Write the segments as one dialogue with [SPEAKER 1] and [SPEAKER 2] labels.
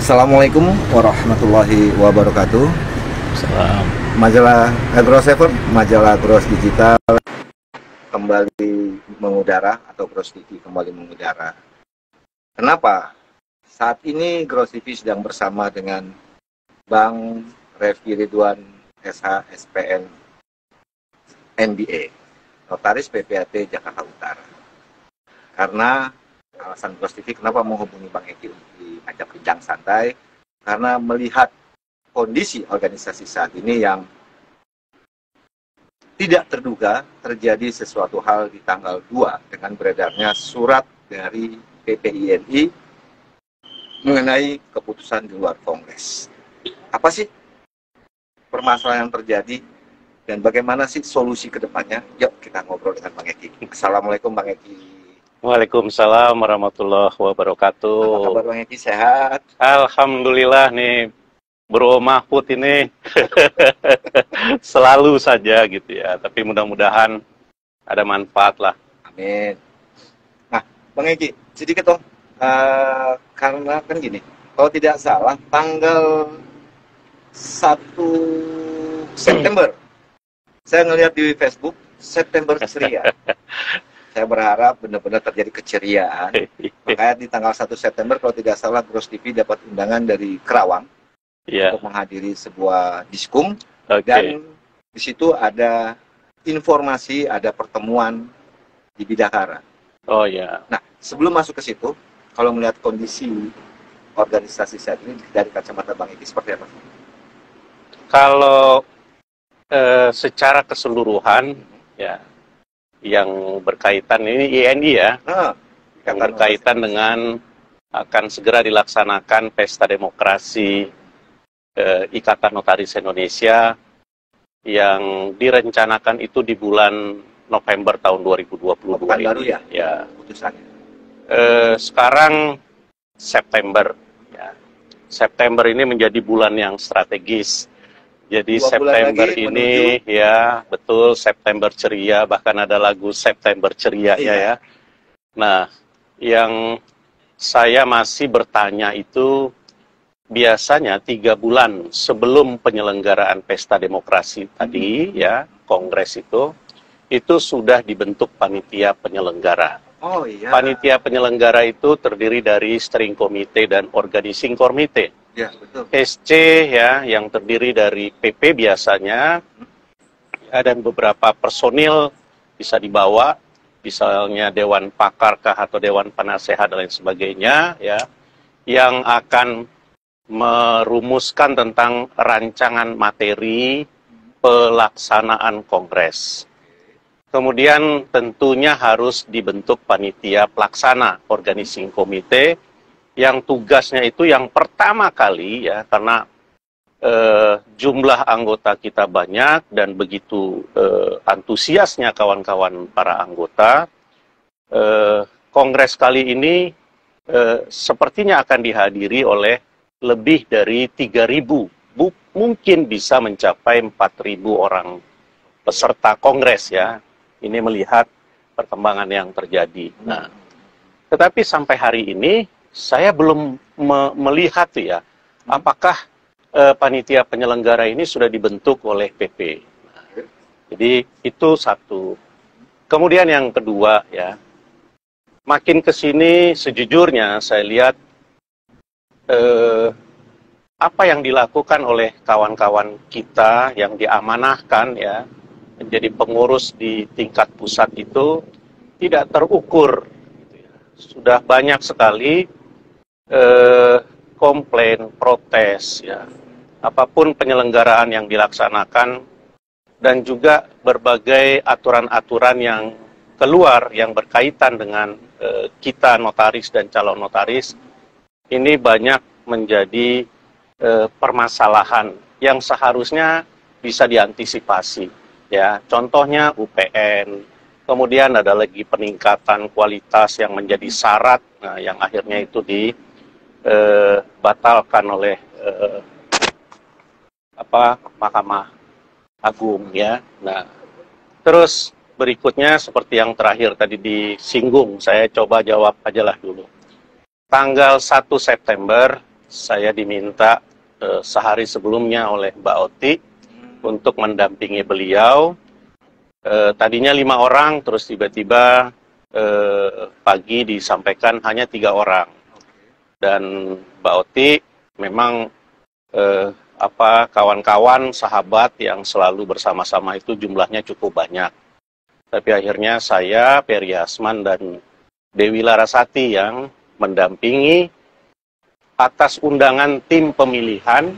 [SPEAKER 1] Assalamualaikum warahmatullahi wabarakatuh.
[SPEAKER 2] Salam.
[SPEAKER 1] Majalah Agro 7, majalah Agro Digital kembali mengudara, atau Gros TV kembali mengudara. Kenapa? Saat ini Gros TV sedang bersama dengan Bang Refki Ridwan SH SPN NBA, Notaris PPAT Jakarta Utara. Karena alasan Gros TV kenapa menghubungi Bang Eki untuk diajak bincang santai, karena melihat kondisi organisasi saat ini yang tidak terduga terjadi sesuatu hal di tanggal 2 dengan beredarnya surat dari PPINI mengenai keputusan di luar Kongres. Apa sih permasalahan yang terjadi dan bagaimana sih solusi ke depannya? Yuk kita ngobrol dengan Bang Eki. Assalamualaikum Bang Eki.
[SPEAKER 2] Waalaikumsalam warahmatullahi wabarakatuh.
[SPEAKER 1] Apa kabar Bang Eki, sehat?
[SPEAKER 2] Alhamdulillah nih Bro Mahfud ini selalu saja gitu ya. Tapi mudah-mudahan ada manfaat lah.
[SPEAKER 1] Amin. Nah Bang Eki, sedikit dong. Karena kan gini, kalau tidak salah tanggal 1 September saya ngelihat di Facebook September ceria. Saya berharap benar-benar terjadi keceriaan. Makanya di tanggal 1 September kalau tidak salah Gros TV dapat undangan dari Kerawang untuk menghadiri sebuah diskum. Dan di situ ada informasi, ada pertemuan di Bidakara.
[SPEAKER 2] Oh ya.
[SPEAKER 1] Nah, sebelum masuk ke situ, kalau melihat kondisi organisasi saat ini dari kacamata Bang Eki seperti apa?
[SPEAKER 2] Kalau secara keseluruhan ya, yang berkaitan ini INI ya, yang berkaitan dengan akan segera dilaksanakan pesta demokrasi Ikatan Notaris Indonesia yang direncanakan itu di bulan November tahun 2022
[SPEAKER 1] ini. Baru ya?
[SPEAKER 2] Ya.
[SPEAKER 1] Putusannya.
[SPEAKER 2] Sekarang September ya. September ini menjadi bulan yang strategis. Jadi
[SPEAKER 1] 2
[SPEAKER 2] September ini
[SPEAKER 1] menuju.
[SPEAKER 2] Ya betul, September ceria, bahkan ada lagu September ceria ya. Nah, yang saya masih bertanya itu biasanya 3 bulan sebelum penyelenggaraan pesta demokrasi tadi ya, Kongres itu sudah dibentuk panitia penyelenggara.
[SPEAKER 1] Oh iya.
[SPEAKER 2] Panitia penyelenggara itu terdiri dari steering committee dan organizing committee.
[SPEAKER 1] Ya, betul.
[SPEAKER 2] SC ya, yang terdiri dari PP biasanya ya, dan beberapa personil bisa dibawa, misalnya Dewan Pakar atau Dewan Penasehat dan lain sebagainya ya, yang akan merumuskan tentang rancangan materi pelaksanaan Kongres. Kemudian tentunya harus dibentuk panitia pelaksana, organizing committee, yang tugasnya itu yang pertama kali ya, karena jumlah anggota kita banyak dan begitu antusiasnya kawan-kawan para anggota, Kongres kali ini sepertinya akan dihadiri oleh lebih dari 3.000, mungkin bisa mencapai 4.000 orang peserta Kongres ya. Ini melihat perkembangan yang terjadi. Nah, tetapi sampai hari ini saya belum melihat ya, apakah panitia penyelenggara ini sudah dibentuk oleh PP. Nah, jadi itu satu. Kemudian yang kedua ya, makin ke sini sejujurnya saya lihat apa yang dilakukan oleh kawan-kawan kita yang diamanahkan ya menjadi pengurus di tingkat pusat itu tidak terukur. Sudah banyak sekali komplain, protes, ya, apapun penyelenggaraan yang dilaksanakan, dan juga berbagai aturan-aturan yang keluar yang berkaitan dengan kita notaris dan calon notaris, ini banyak menjadi permasalahan yang seharusnya bisa diantisipasi. Ya, contohnya UPN, kemudian ada lagi peningkatan kualitas yang menjadi syarat, nah, yang akhirnya itu dibatalkan oleh Mahkamah Agung ya. Nah, terus berikutnya seperti yang terakhir tadi disinggung, saya coba jawab aja lah dulu. Tanggal 1 September saya diminta sehari sebelumnya oleh Mbak Oti untuk mendampingi beliau. Tadinya 5 orang, terus tiba-tiba pagi disampaikan hanya 3 orang. Dan Mbak Oti memang kawan-kawan, sahabat yang selalu bersama-sama itu jumlahnya cukup banyak. Tapi akhirnya saya, Peri Asman, dan Dewi Larasati yang mendampingi atas undangan tim pemilihan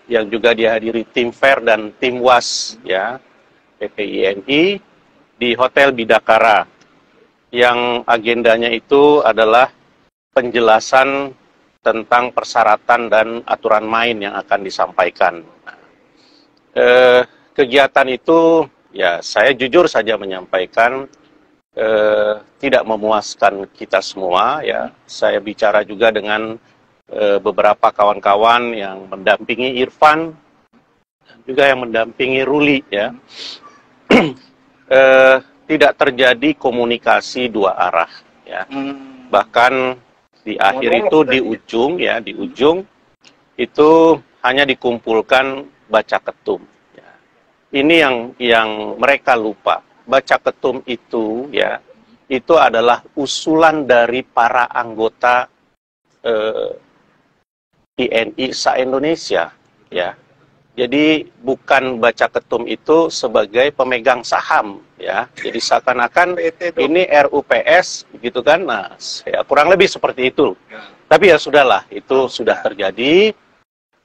[SPEAKER 2] yang juga dihadiri tim FAIR dan tim WAS ya PPINI di Hotel Bidakara, yang agendanya itu adalah penjelasan tentang persyaratan dan aturan main yang akan disampaikan. Kegiatan itu ya saya jujur saja menyampaikan tidak memuaskan kita semua ya. Saya bicara juga dengan beberapa kawan-kawan yang mendampingi Irfan, juga yang mendampingi Ruli ya. Tidak terjadi komunikasi dua arah ya. Bahkan di akhir itu di ujung itu hanya dikumpulkan baca ketum ya. Ini yang mereka lupa. Baca ketum itu ya, itu adalah usulan dari para anggota INI se-Indonesia ya. Jadi bukan baca ketum itu sebagai pemegang saham ya. Jadi seakan-akan ini RUPS gitu kan. Nah, ya kurang lebih seperti itu. Tapi ya sudahlah, itu sudah terjadi.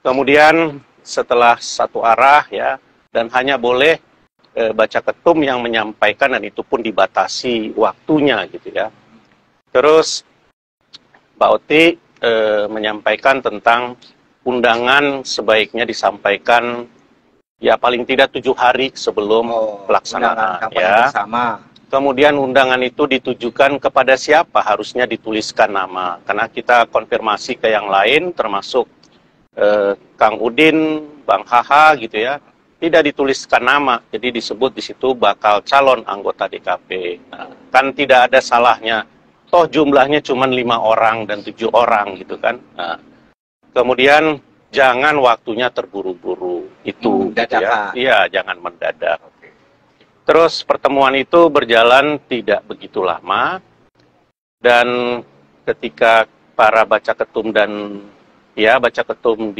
[SPEAKER 2] Kemudian setelah satu arah ya, dan hanya boleh baca ketum yang menyampaikan, dan itu pun dibatasi waktunya gitu ya. Terus Mbak Oti menyampaikan tentang undangan sebaiknya disampaikan ya paling tidak 7 hari sebelum pelaksanaan ya. Bersama. Kemudian undangan itu ditujukan kepada siapa, harusnya dituliskan nama. Karena kita konfirmasi ke yang lain termasuk Kang Udin, Bang Haha gitu ya. Tidak dituliskan nama, jadi disebut di situ bakal calon anggota DKP. Nah, kan tidak ada salahnya. Toh jumlahnya cuma 5 orang dan 7 orang gitu kan. Nah, kemudian jangan waktunya terburu-buru itu gitu ya. Iya, jangan mendadak. Terus pertemuan itu berjalan tidak begitu lama, dan ketika para baca ketum dan ya baca ketum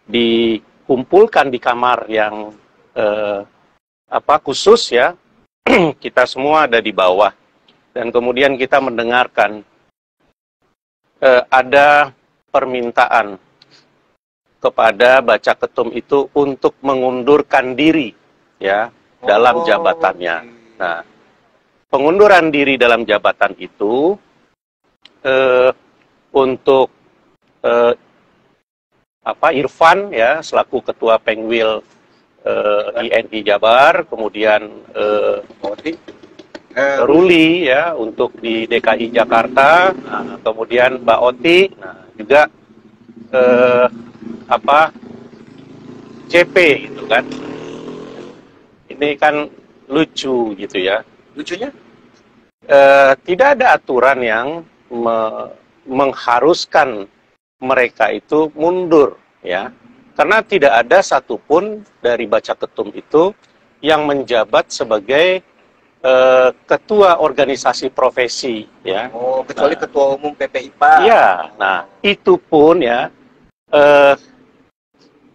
[SPEAKER 2] dikumpulkan di kamar yang khusus ya, kita semua ada di bawah, dan kemudian kita mendengarkan ada permintaan kepada baca ketum itu untuk mengundurkan diri ya dalam jabatannya. Nah, pengunduran diri dalam jabatan itu untuk Irfan ya selaku ketua Pengwil INI Jabar, kemudian Ruli ya untuk di DKI Jakarta, nah, kemudian Mbak Oti, nah juga CP gitu kan. Ini kan lucu gitu ya.
[SPEAKER 1] Lucunya?
[SPEAKER 2] Tidak ada aturan yang mengharuskan mereka itu mundur ya. Karena tidak ada satupun dari baca ketum itu yang menjabat sebagai ketua organisasi profesi ya.
[SPEAKER 1] Oh, kecuali ketua umum PPIPA.
[SPEAKER 2] Iya, nah itu pun ya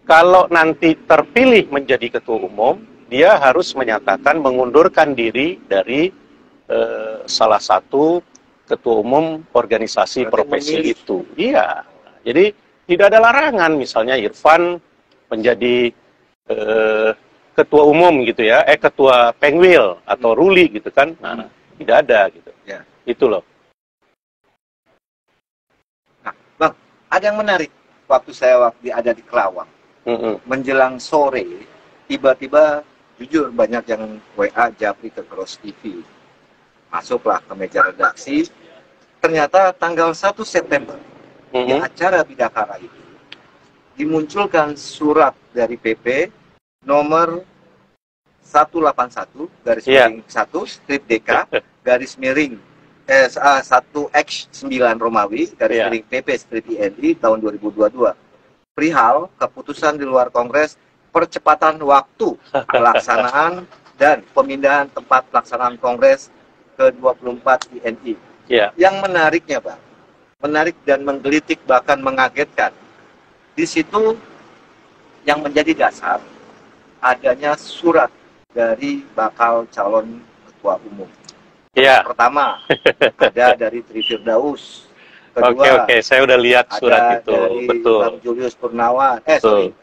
[SPEAKER 2] kalau nanti terpilih menjadi ketua umum, dia harus menyatakan mengundurkan diri dari salah satu ketua umum organisasi profesi itu. Iya, jadi tidak ada larangan misalnya Irfan menjadi ketua umum gitu ya, ketua Pengwil atau Ruli gitu kan, nah, tidak ada gitu. Ya. Itu loh.
[SPEAKER 1] Nah, Bang, ada yang menarik. Waktu saya ada di Kelawang, menjelang sore, tiba-tiba jujur banyak yang WA Japri ke Cross TV. Masuklah ke meja redaksi, ternyata tanggal 1 September di acara Bidakara itu dimunculkan surat dari PP nomor 181 garis miring 1 strip DK garis miring 1X9 Romawi garis
[SPEAKER 2] Iya.
[SPEAKER 1] miring PP INI tahun 2022 perihal keputusan di luar Kongres percepatan waktu pelaksanaan dan pemindahan tempat pelaksanaan Kongres ke-24 INI.
[SPEAKER 2] Iya.
[SPEAKER 1] Yang menariknya, Pak, menarik dan menggelitik bahkan mengagetkan, di situ yang menjadi dasar adanya surat dari bakal calon ketua umum.
[SPEAKER 2] Iya.
[SPEAKER 1] Pertama, ada dari Tri Firdaus. Kedua,
[SPEAKER 2] Oke, saya udah lihat surat
[SPEAKER 1] ada
[SPEAKER 2] itu,
[SPEAKER 1] dari
[SPEAKER 2] betul.
[SPEAKER 1] Bang Julius Purnawan.
[SPEAKER 2] Betul.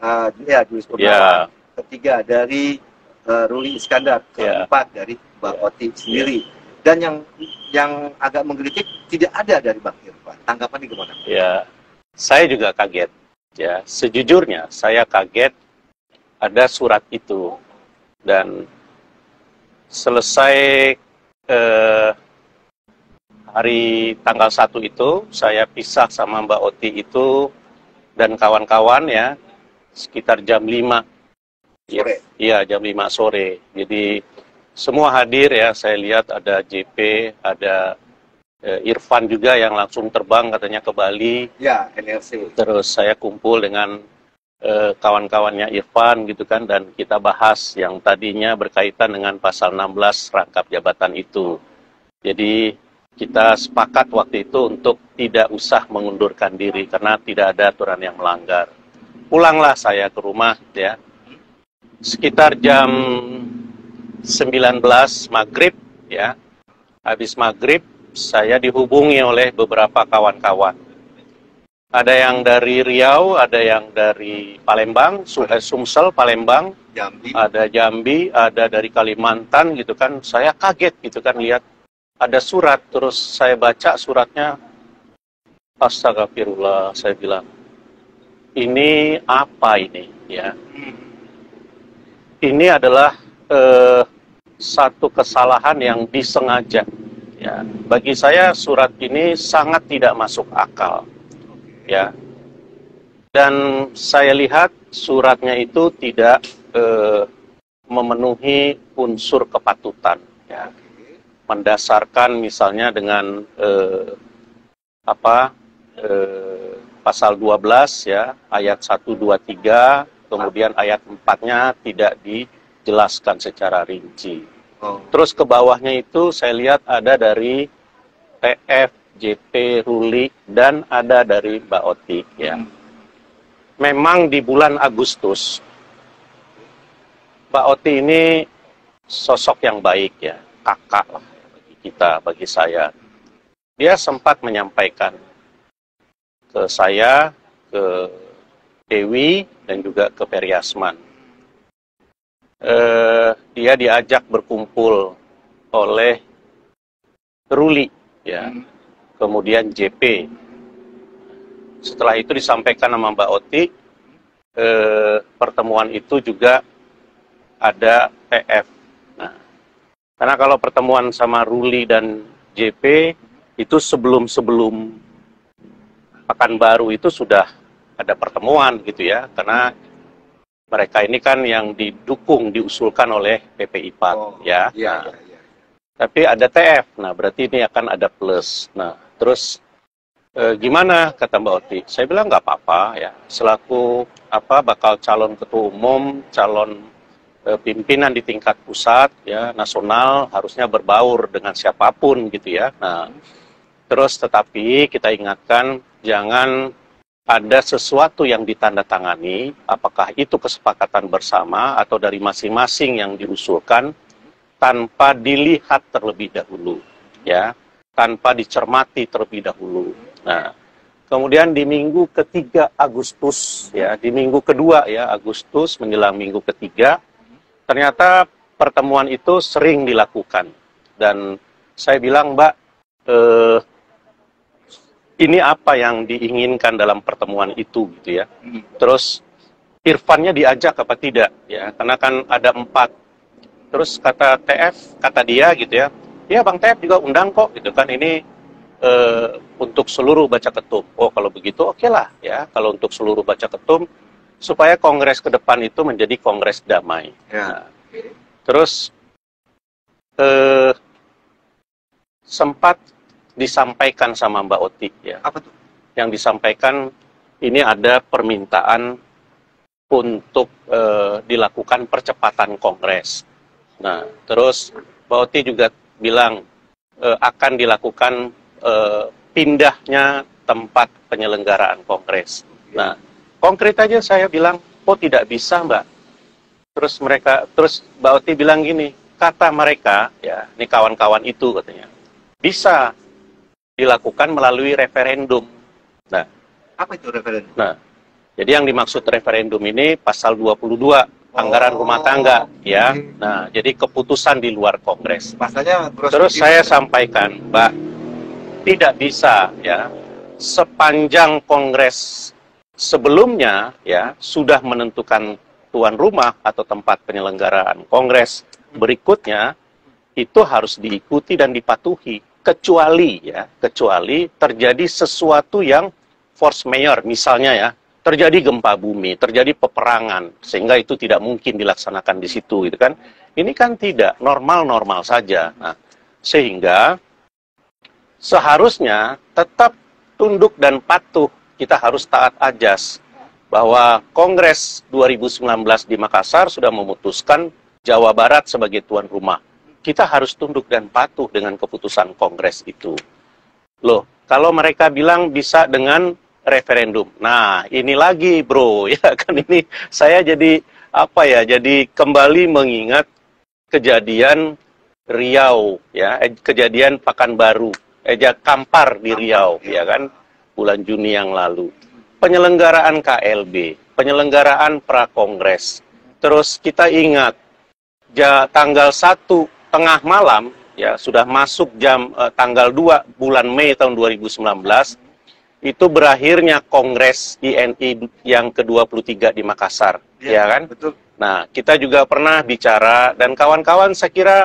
[SPEAKER 1] Julius
[SPEAKER 2] Iya.
[SPEAKER 1] Purnawan. Ketiga, dari Ruli Iskandar.
[SPEAKER 2] Iya.
[SPEAKER 1] Keempat, dari Mbak Oti sendiri. Dan yang agak menggelitik, tidak ada dari Bang Irfan. Tanggapannya gimana?
[SPEAKER 2] Ya, saya juga kaget. Ya, sejujurnya saya kaget ada surat itu. Dan selesai hari tanggal 1 itu, saya pisah sama Mbak Oti itu dan kawan-kawan ya, sekitar jam 5
[SPEAKER 1] Sore.
[SPEAKER 2] Iya, jam 5 sore. Jadi semua hadir ya, saya lihat ada JP, ada Irfan juga yang langsung terbang katanya ke Bali.
[SPEAKER 1] Ya, NRC.
[SPEAKER 2] Terus saya kumpul dengan kawan-kawannya Irfan gitu kan, dan kita bahas yang tadinya berkaitan dengan pasal 16 rangkap jabatan itu. Jadi kita sepakat waktu itu untuk tidak usah mengundurkan diri karena tidak ada aturan yang melanggar. Pulanglah saya ke rumah ya, sekitar jam 19 maghrib ya. Habis maghrib saya dihubungi oleh beberapa kawan-kawan. Ada yang dari Riau, ada yang dari Palembang, Sumsel, Palembang,
[SPEAKER 1] Jambi.
[SPEAKER 2] ada Jambi, ada dari Kalimantan gitu kan. Saya kaget gitu kan lihat ada surat, terus saya baca suratnya, astagfirullah, saya bilang, ini apa ini ya? Ini adalah satu kesalahan yang disengaja. Ya, bagi saya surat ini sangat tidak masuk akal. Ya, dan saya lihat suratnya itu tidak memenuhi unsur kepatutan. Ya, mendasarkan misalnya dengan pasal 12 ya, ayat 1, 2, 3, kemudian ayat 4-nya tidak dijelaskan secara rinci. Terus ke bawahnya itu saya lihat ada dari TF, JP, Ruli, dan ada dari Mbak Oti ya. Memang di bulan Agustus Mbak Oti ini sosok yang baik ya, kakak lah bagi kita, bagi saya. Dia sempat menyampaikan ke saya, ke Dewi, dan juga ke Periasman. Dia diajak berkumpul oleh Ruli, ya, kemudian JP. Setelah itu disampaikan sama Mbak Oti, pertemuan itu juga ada TF. Nah, karena kalau pertemuan sama Ruli dan JP itu sebelum Pekanbaru itu sudah ada pertemuan gitu ya, karena mereka ini kan yang diusulkan oleh PPIPAT ya.
[SPEAKER 1] Iya,
[SPEAKER 2] nah, tapi ada TF, nah berarti ini akan ada plus. Nah, terus gimana kata Mbak Oti? Saya bilang nggak apa-apa ya, selaku bakal calon ketua umum, calon pimpinan di tingkat pusat ya, nasional, harusnya berbaur dengan siapapun gitu ya. Nah, terus tetapi kita ingatkan jangan ada sesuatu yang ditandatangani, apakah itu kesepakatan bersama atau dari masing-masing yang diusulkan, tanpa dilihat terlebih dahulu, ya, tanpa dicermati terlebih dahulu. Nah, kemudian di minggu ketiga Agustus, ya, di minggu kedua ya Agustus menjelang minggu ketiga, ternyata pertemuan itu sering dilakukan. Dan saya bilang, Mbak, ini apa yang diinginkan dalam pertemuan itu gitu ya. Terus Irfannya diajak apa tidak ya, karena kan ada 4. Terus kata TF, kata dia gitu ya, ya Bang TF juga undang kok gitu kan, ini untuk seluruh baca ketum. Oh kalau begitu oke lah ya, kalau untuk seluruh baca ketum, supaya kongres ke depan itu menjadi kongres damai.
[SPEAKER 1] Ya.
[SPEAKER 2] Nah, terus sempat disampaikan sama Mbak Oti ya.
[SPEAKER 1] Apa tuh?
[SPEAKER 2] Yang disampaikan ini ada permintaan untuk dilakukan percepatan kongres. Nah, terus Mbak Oti juga bilang akan dilakukan pindahnya tempat penyelenggaraan kongres. Nah, konkret aja saya bilang, oh tidak bisa Mbak. Terus Mbak Oti bilang gini, kata mereka, ya, ini kawan-kawan itu katanya, bisa dilakukan melalui referendum. Nah,
[SPEAKER 1] apa itu referendum?
[SPEAKER 2] Nah, jadi yang dimaksud referendum ini pasal 22 anggaran rumah tangga, ya. Nah, jadi keputusan di luar Kongres.
[SPEAKER 1] Pasalnya
[SPEAKER 2] Terus saya sampaikan, Mbak, tidak bisa, ya, sepanjang Kongres sebelumnya, ya, sudah menentukan tuan rumah atau tempat penyelenggaraan Kongres berikutnya, itu harus diikuti dan dipatuhi, kecuali terjadi sesuatu yang force majeure, misalnya ya, terjadi gempa bumi, terjadi peperangan, sehingga itu tidak mungkin dilaksanakan di situ, gitu kan? Ini kan tidak, normal-normal saja. Nah, sehingga seharusnya tetap tunduk dan patuh, kita harus taat ajas, bahwa Kongres 2019 di Makassar sudah memutuskan Jawa Barat sebagai tuan rumah. Kita harus tunduk dan patuh dengan keputusan Kongres itu. Loh, kalau mereka bilang bisa dengan referendum. Nah, ini lagi bro, ya kan, ini saya jadi apa ya, jadi kembali mengingat kejadian Riau, ya, kejadian Pekanbaru, Kampar di Riau, ya kan, bulan Juni yang lalu. Penyelenggaraan KLB, penyelenggaraan pra-kongres. Terus kita ingat, tanggal 1 tengah malam, ya, sudah masuk tanggal 2 bulan Mei tahun 2019, itu berakhirnya Kongres INI yang ke-23 di Makassar, ya kan?
[SPEAKER 1] Betul.
[SPEAKER 2] Nah, kita juga pernah bicara, dan kawan-kawan saya kira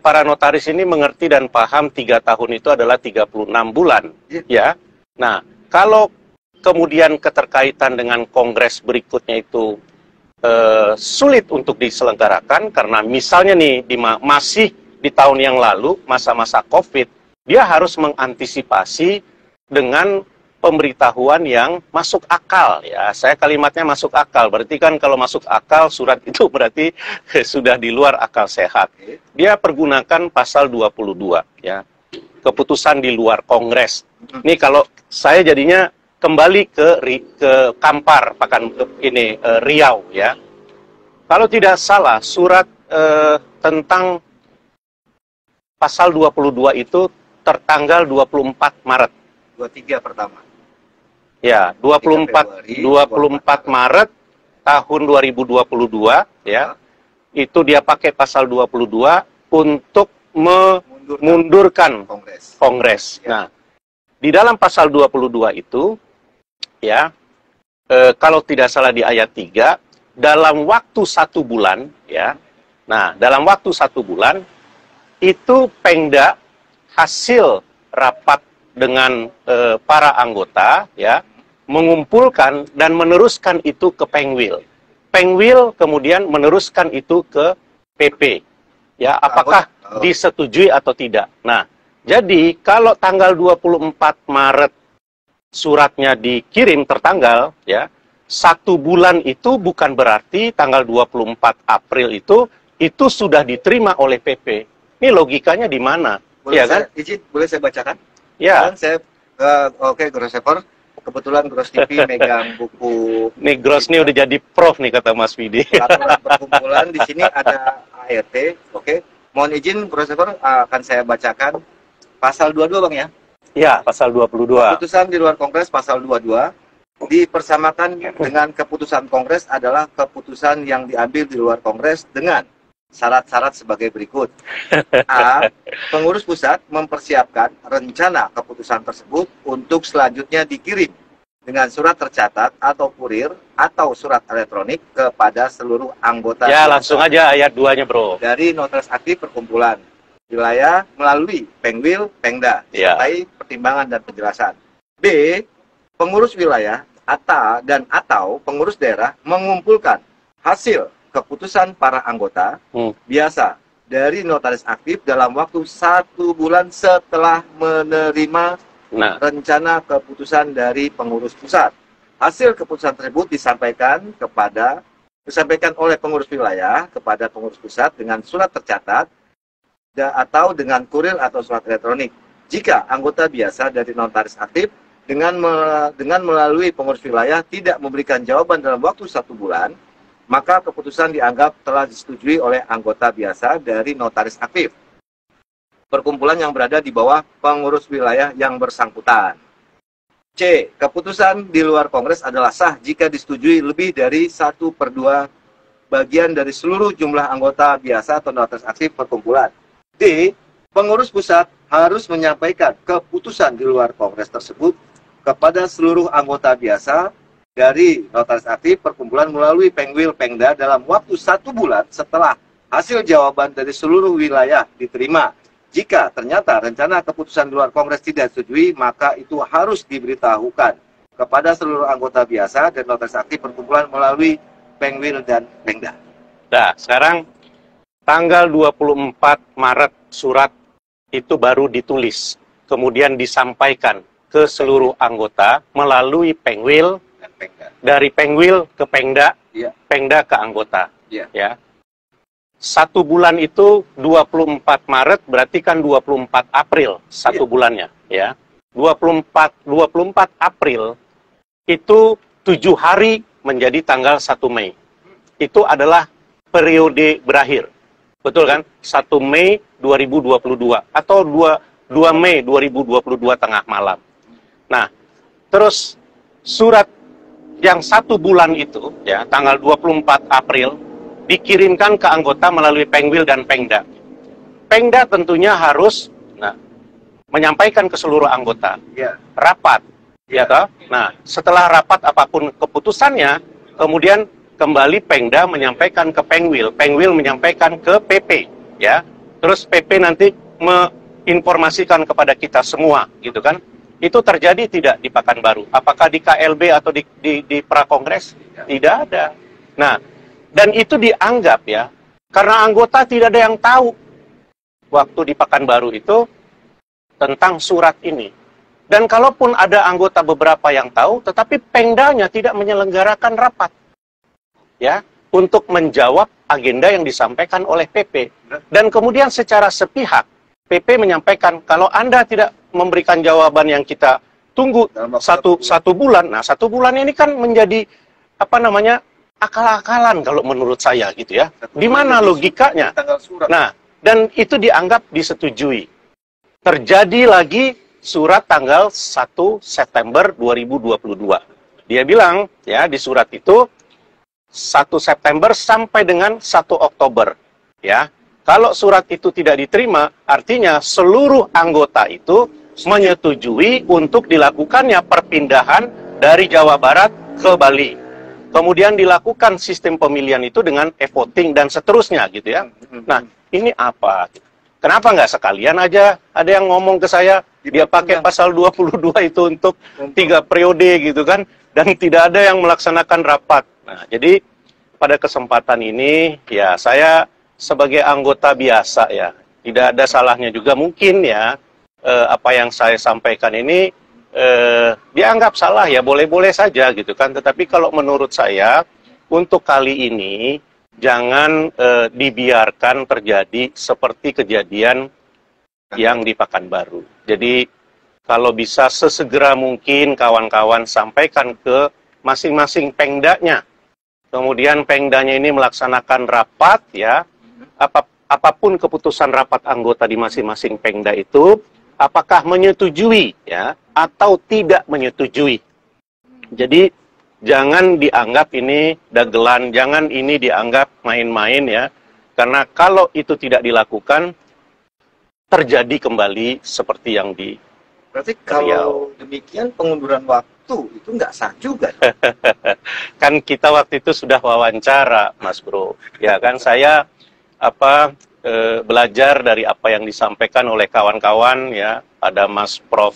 [SPEAKER 2] para notaris ini mengerti dan paham 3 tahun itu adalah 36 bulan, ya. Nah, kalau kemudian keterkaitan dengan Kongres berikutnya itu sulit untuk diselenggarakan, karena misalnya nih, masih di tahun yang lalu, masa-masa COVID, dia harus mengantisipasi dengan pemberitahuan yang masuk akal, ya. Saya kalimatnya masuk akal, berarti kan kalau masuk akal surat itu berarti sudah di luar akal sehat. Dia pergunakan pasal 22, ya. Keputusan di luar Kongres. Ini kalau saya jadinya kembali ke Kampar, Riau, ya. Kalau tidak salah, surat tentang pasal 22 itu tertanggal 24 Maret.
[SPEAKER 1] 23 pertama.
[SPEAKER 2] Ya, 24 Maret tahun 2022, ya. Itu dia pakai pasal 22 untuk memundurkan Kongres. Ya. Nah, di dalam pasal 22 itu, ya, kalau tidak salah di ayat 3, dalam waktu 1 bulan, ya. Nah, dalam waktu 1 bulan, itu Pengda hasil rapat dengan para anggota, ya, mengumpulkan dan meneruskan itu ke Pengwil. Pengwil kemudian meneruskan itu ke PP. Ya, apakah disetujui atau tidak. Nah, jadi kalau tanggal 24 Maret suratnya dikirim tertanggal, ya, 1 bulan itu bukan berarti tanggal 24 April itu sudah diterima oleh PP. Ini logikanya di mana?
[SPEAKER 1] Boleh
[SPEAKER 2] ya kan?
[SPEAKER 1] Boleh saya bacakan?
[SPEAKER 2] Ya.
[SPEAKER 1] Saya oke, Grosseper. Kebetulan Gros TV megang buku.
[SPEAKER 2] Nih Gros nih udah jadi prof nih kata Mas Widi.
[SPEAKER 1] Peraturan perkumpulan di sini ada ART. Oke. Mohon izin Grosseper, akan saya bacakan pasal 22 Bang ya.
[SPEAKER 2] Ya, pasal 22.
[SPEAKER 1] Keputusan di luar Kongres pasal 22 dipersamakan dengan keputusan Kongres adalah keputusan yang diambil di luar Kongres dengan syarat-syarat sebagai berikut. A. Pengurus pusat mempersiapkan rencana keputusan tersebut untuk selanjutnya dikirim dengan surat tercatat atau kurir atau surat elektronik kepada seluruh anggota.
[SPEAKER 2] Ya, langsung aja ayat 2-nya, Bro.
[SPEAKER 1] Dari notaris aktif perkumpulan wilayah melalui Pengwil, Pengda, disertai pertimbangan dan penjelasan. B. Pengurus wilayah atau pengurus daerah mengumpulkan hasil keputusan para anggota biasa dari notaris aktif dalam waktu 1 bulan setelah menerima rencana keputusan dari pengurus pusat. Hasil keputusan tersebut disampaikan oleh pengurus wilayah kepada pengurus pusat dengan surat tercatat atau dengan kurir atau surat elektronik. Jika anggota biasa dari notaris aktif dengan melalui pengurus wilayah tidak memberikan jawaban dalam waktu 1 bulan, maka keputusan dianggap telah disetujui oleh anggota biasa dari notaris aktif perkumpulan yang berada di bawah pengurus wilayah yang bersangkutan. C. Keputusan di luar kongres adalah sah jika disetujui lebih dari 1/2 bagian dari seluruh jumlah anggota biasa atau notaris aktif perkumpulan. D. Pengurus pusat harus menyampaikan keputusan di luar kongres tersebut kepada seluruh anggota biasa dari notaris aktif perkumpulan melalui Pengwil Pengda dalam waktu 1 bulan setelah hasil jawaban dari seluruh wilayah diterima. Jika ternyata rencana keputusan di luar kongres tidak disetujui, maka itu harus diberitahukan kepada seluruh anggota biasa dan notaris aktif perkumpulan melalui Pengwil dan Pengda.
[SPEAKER 2] Nah, sekarang tanggal 24 Maret surat itu baru ditulis, kemudian disampaikan ke seluruh anggota melalui Pengwil, dari Pengwil ke Pengda, Pengda ke anggota. Ya. 1 bulan itu 24 Maret, berarti kan 24 April 1 bulannya. Ya. 24 April itu 7 hari menjadi tanggal 1 Mei. Itu adalah periode berakhir. Betul kan? 1 Mei 2022 atau 2 Mei 2022 tengah malam. Nah, terus surat yang 1 bulan itu, ya, tanggal 24 April, dikirimkan ke anggota melalui Pengwil dan Pengda. Pengda tentunya harus menyampaikan ke seluruh anggota. Rapat. Ya, toh? Nah, setelah rapat apapun keputusannya, kemudian kembali Pengda menyampaikan ke Pengwil. Pengwil menyampaikan ke PP. Ya. Terus PP nanti menginformasikan kepada kita semua, gitu kan? Itu terjadi tidak di Pekanbaru? Apakah di KLB atau di Prakongres? Tidak ada. Nah, dan itu dianggap ya, karena anggota tidak ada yang tahu waktu di Pekanbaru itu tentang surat ini. Dan kalaupun ada anggota beberapa yang tahu, tetapi Pengdanya tidak menyelenggarakan rapat. Ya, untuk menjawab agenda yang disampaikan oleh PP. Dan kemudian secara sepihak, PP menyampaikan, kalau Anda tidak memberikan jawaban yang kita tunggu satu bulan. Nah, 1 bulan ini kan menjadi akal-akalan kalau menurut saya gitu ya. Di mana logikanya? Nah, dan itu dianggap disetujui. Terjadi lagi surat tanggal 1 September 2022. Dia bilang ya di surat itu 1 September sampai dengan 1 Oktober ya. Kalau surat itu tidak diterima, artinya seluruh anggota itu menyetujui untuk dilakukannya perpindahan dari Jawa Barat ke Bali. Kemudian dilakukan sistem pemilihan itu dengan e-voting dan seterusnya gitu ya. Nah, ini apa? Kenapa nggak sekalian aja ada yang ngomong ke saya, dia pakai pasal 22 itu untuk 3 periode gitu kan, dan tidak ada yang melaksanakan rapat. Nah, jadi pada kesempatan ini ya saya sebagai anggota biasa ya, tidak ada salahnya juga mungkin ya, apa yang saya sampaikan ini dianggap salah ya, boleh-boleh saja gitu kan. Tetapi kalau menurut saya, untuk kali ini, jangan dibiarkan terjadi seperti kejadian yang di Pekanbaru. Jadi, kalau bisa sesegera mungkin kawan-kawan sampaikan ke masing-masing Pengdanya. Kemudian Pengdanya ini melaksanakan rapat ya, apapun keputusan rapat anggota di masing-masing Pengda itu, apakah menyetujui ya atau tidak menyetujui. Jadi jangan dianggap ini dagelan, jangan ini dianggap main-main ya. Karena kalau itu tidak dilakukan, terjadi kembali seperti yang di
[SPEAKER 1] Berarti kalau demikian pengunduran waktu itu nggak sah juga.
[SPEAKER 2] Kan kita waktu itu sudah wawancara, Mas Bro. Ya kan saya belajar dari apa yang disampaikan oleh kawan-kawan ya, ada Mas Prof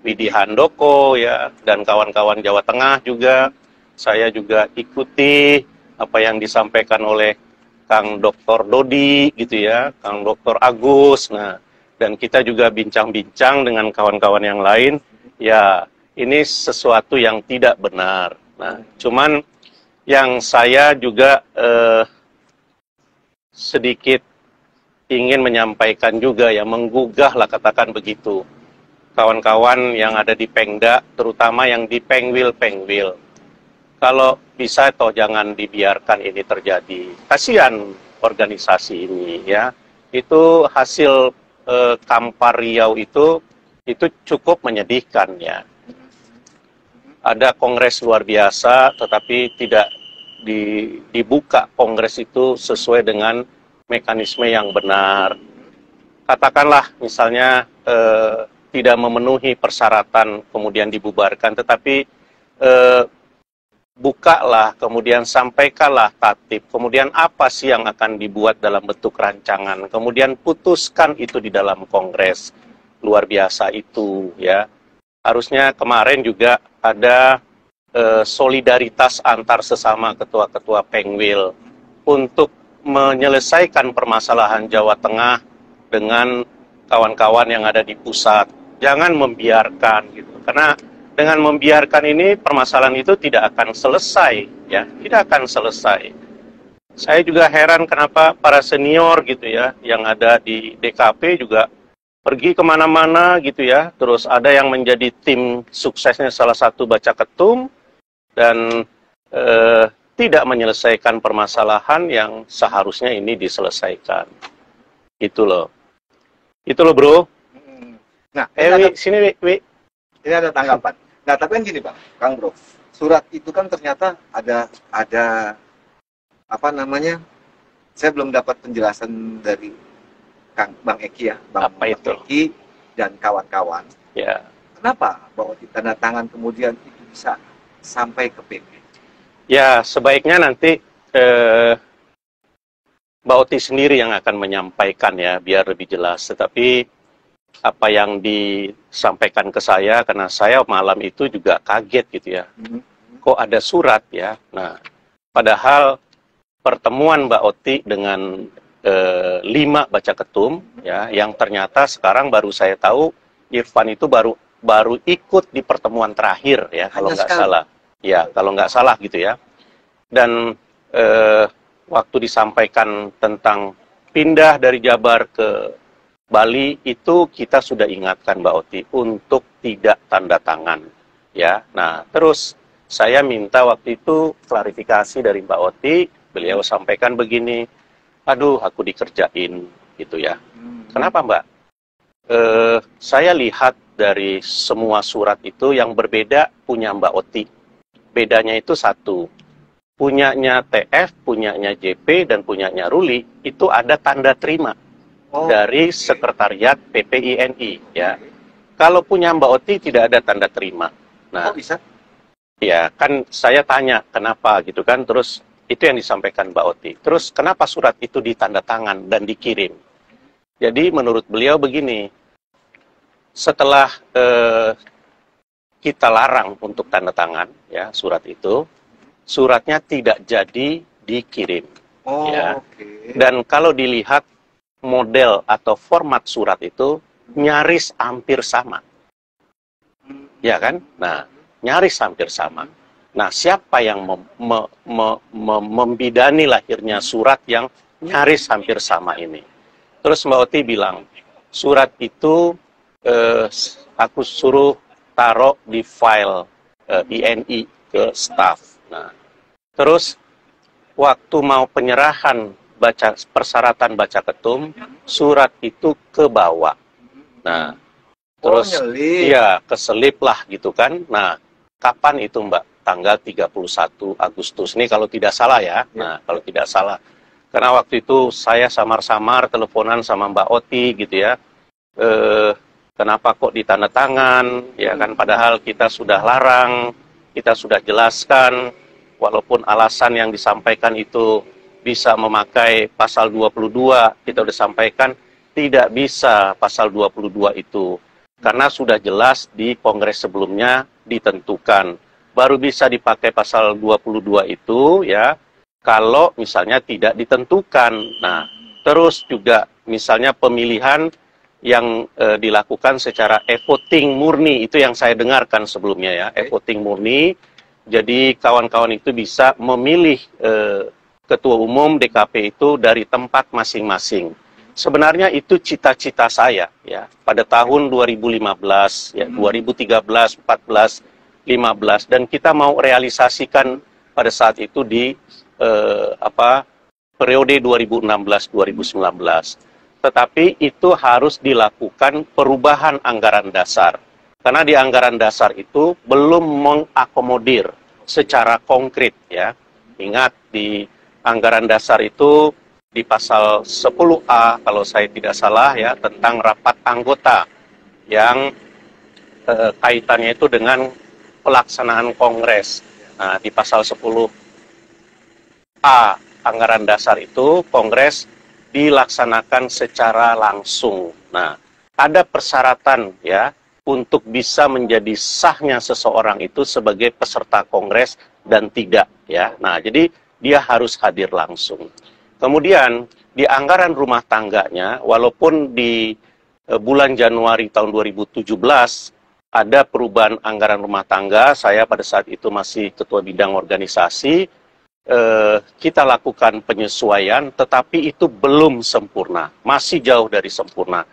[SPEAKER 2] Widi Handoko ya, dan kawan-kawan Jawa Tengah juga. Saya juga ikuti apa yang disampaikan oleh Kang Dr. Dodi gitu ya, Kang Dr. Agus. Nah, dan kita juga bincang-bincang dengan kawan-kawan yang lain, ya ini sesuatu yang tidak benar. Nah, cuman yang saya juga sedikit ingin menyampaikan juga ya, menggugah lah katakan begitu, kawan-kawan yang ada di Pengda, terutama yang di Pengwil. Kalau bisa toh jangan dibiarkan ini terjadi. Kasihan organisasi ini ya. Itu hasil Kampar Riau itu cukup menyedihkan ya. Ada kongres luar biasa, tetapi tidak dibuka kongres itu sesuai dengan mekanisme yang benar. Katakanlah misalnya tidak memenuhi persyaratan kemudian dibubarkan, tetapi bukalah, kemudian sampaikanlah tatip, kemudian apa sih yang akan dibuat dalam bentuk rancangan, kemudian putuskan itu di dalam kongres luar biasa itu ya. Harusnya kemarin juga ada solidaritas antar sesama ketua-ketua Pengwil untuk menyelesaikan permasalahan Jawa Tengah dengan kawan-kawan yang ada di pusat. Jangan membiarkan gitu, karena dengan membiarkan ini permasalahan itu tidak akan selesai ya, tidak akan selesai. Saya juga heran kenapa para senior gitu ya yang ada di DKP juga pergi kemana-mana gitu ya, terus ada yang menjadi tim suksesnya salah satu baca ketum dan tidak menyelesaikan permasalahan yang seharusnya ini diselesaikan. Itu loh bro.
[SPEAKER 1] Nah,
[SPEAKER 2] Sini Wi.
[SPEAKER 1] Ini ada tanggapan. Nah, tapi kan gini Bang, Kang Bro, surat itu kan ternyata ada apa namanya? Saya belum dapat penjelasan dari Bang Eki ya, Bang Eki dan kawan-kawan.
[SPEAKER 2] Ya.
[SPEAKER 1] Kenapa bahwa tanda tangan kemudian itu bisa sampai ke PP?
[SPEAKER 2] Ya, sebaiknya nanti Mbak Oti sendiri yang akan menyampaikan ya, biar lebih jelas. Tetapi apa yang disampaikan ke saya, karena saya malam itu juga kaget gitu ya. Kok ada surat ya? Nah, padahal pertemuan Mbak Oti dengan 5 baca ketum ya, yang ternyata sekarang baru saya tahu Irfan itu baru ikut di pertemuan terakhir ya, kalau nggak salah. Ya, kalau nggak salah gitu ya. Dan waktu disampaikan tentang pindah dari Jabar ke Bali, itu kita sudah ingatkan Mbak Oti untuk tidak tanda tangan. Ya, nah terus saya minta waktu itu klarifikasi dari Mbak Oti, beliau sampaikan begini, aduh aku dikerjain gitu ya. Kenapa Mbak? Saya lihat dari semua surat itu yang berbeda punya Mbak Oti. Bedanya itu satu, punyanya TF, punyanya JP, dan punyanya Ruli, itu ada tanda terima dari sekretariat PPINI. Ya. Kalau punya Mbak Oti tidak ada tanda terima. Nah,
[SPEAKER 1] bisa?
[SPEAKER 2] Ya, kan saya tanya kenapa gitu kan, terus itu yang disampaikan Mbak Oti. Terus kenapa surat itu ditanda tangan dan dikirim? Jadi menurut beliau begini, setelah kita larang untuk tanda tangan ya surat itu, suratnya tidak jadi dikirim. Ya. Dan kalau dilihat model atau format surat itu nyaris hampir sama. Ya kan? Nah, nyaris hampir sama. Nah, siapa yang membidani lahirnya surat yang nyaris hampir sama ini? Terus Mbak Oti bilang, surat itu aku suruh taruh di file INI ke staff. Nah, terus waktu mau penyerahan persyaratan baca ketum, surat itu ke bawah. Nah, terus iya keselip lah gitu kan. Nah, kapan itu Mbak? Tanggal 31 Agustus. Ini kalau tidak salah ya. Nah, kalau tidak salah. Karena waktu itu saya samar-samar teleponan sama Mbak Oti gitu ya. Kenapa kok ditanda tangan? Ya kan, padahal kita sudah larang, kita sudah jelaskan, walaupun alasan yang disampaikan itu bisa memakai pasal 22, kita sudah sampaikan tidak bisa pasal 22 itu. Karena sudah jelas di kongres sebelumnya ditentukan. Baru bisa dipakai pasal 22 itu ya kalau misalnya tidak ditentukan. Nah, terus juga misalnya pemilihan yang dilakukan secara e-voting murni, itu yang saya dengarkan sebelumnya ya, e-voting murni. Jadi kawan-kawan itu bisa memilih ketua umum DKP itu dari tempat masing-masing. Sebenarnya itu cita-cita saya ya pada tahun 2015 ya, 2013, 14, 15, dan kita mau realisasikan pada saat itu di periode 2016-2019. Tetapi itu harus dilakukan perubahan anggaran dasar. Karena di anggaran dasar itu belum mengakomodir secara konkret ya. Ingat di anggaran dasar itu di pasal 10A kalau saya tidak salah ya, tentang rapat anggota yang kaitannya itu dengan pelaksanaan kongres. Nah, di pasal 10A anggaran dasar itu kongres dilaksanakan secara langsung. Nah, ada persyaratan ya untuk bisa menjadi sahnya seseorang itu sebagai peserta kongres dan tidak ya. Nah, jadi dia harus hadir langsung. Kemudian di anggaran rumah tangganya, walaupun di bulan Januari tahun 2017 ada perubahan anggaran rumah tangga, saya pada saat itu masih ketua bidang organisasi, kita lakukan penyesuaian, tetapi itu belum sempurna, masih jauh dari sempurna.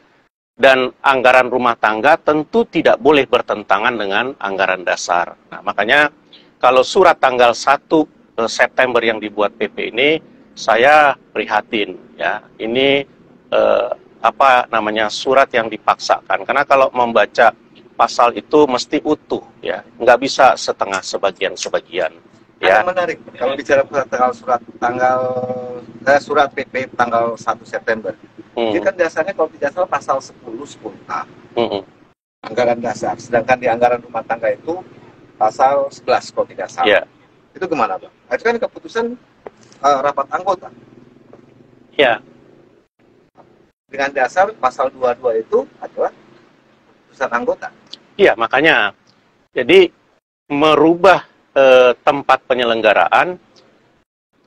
[SPEAKER 2] Dan anggaran rumah tangga tentu tidak boleh bertentangan dengan anggaran dasar. Nah, makanya kalau surat tanggal 1 September yang dibuat PP ini, saya prihatin ya. Ini surat yang dipaksakan. Karena kalau membaca pasal itu mesti utuh ya, nggak bisa setengah sebagian-sebagian. Ya.
[SPEAKER 1] Menarik kalau bicara surat PP tanggal 1 September. Ini kan dasarnya kalau tidak salah pasal 10A. Anggaran dasar. Sedangkan di anggaran rumah tangga itu pasal 11 kalau tidak salah.
[SPEAKER 2] Yeah.
[SPEAKER 1] Itu gimana, Bang? Itu kan keputusan rapat anggota.
[SPEAKER 2] Ya.
[SPEAKER 1] Dengan dasar pasal 22 itu adalah keputusan anggota.
[SPEAKER 2] Iya, makanya. Jadi merubah tempat penyelenggaraan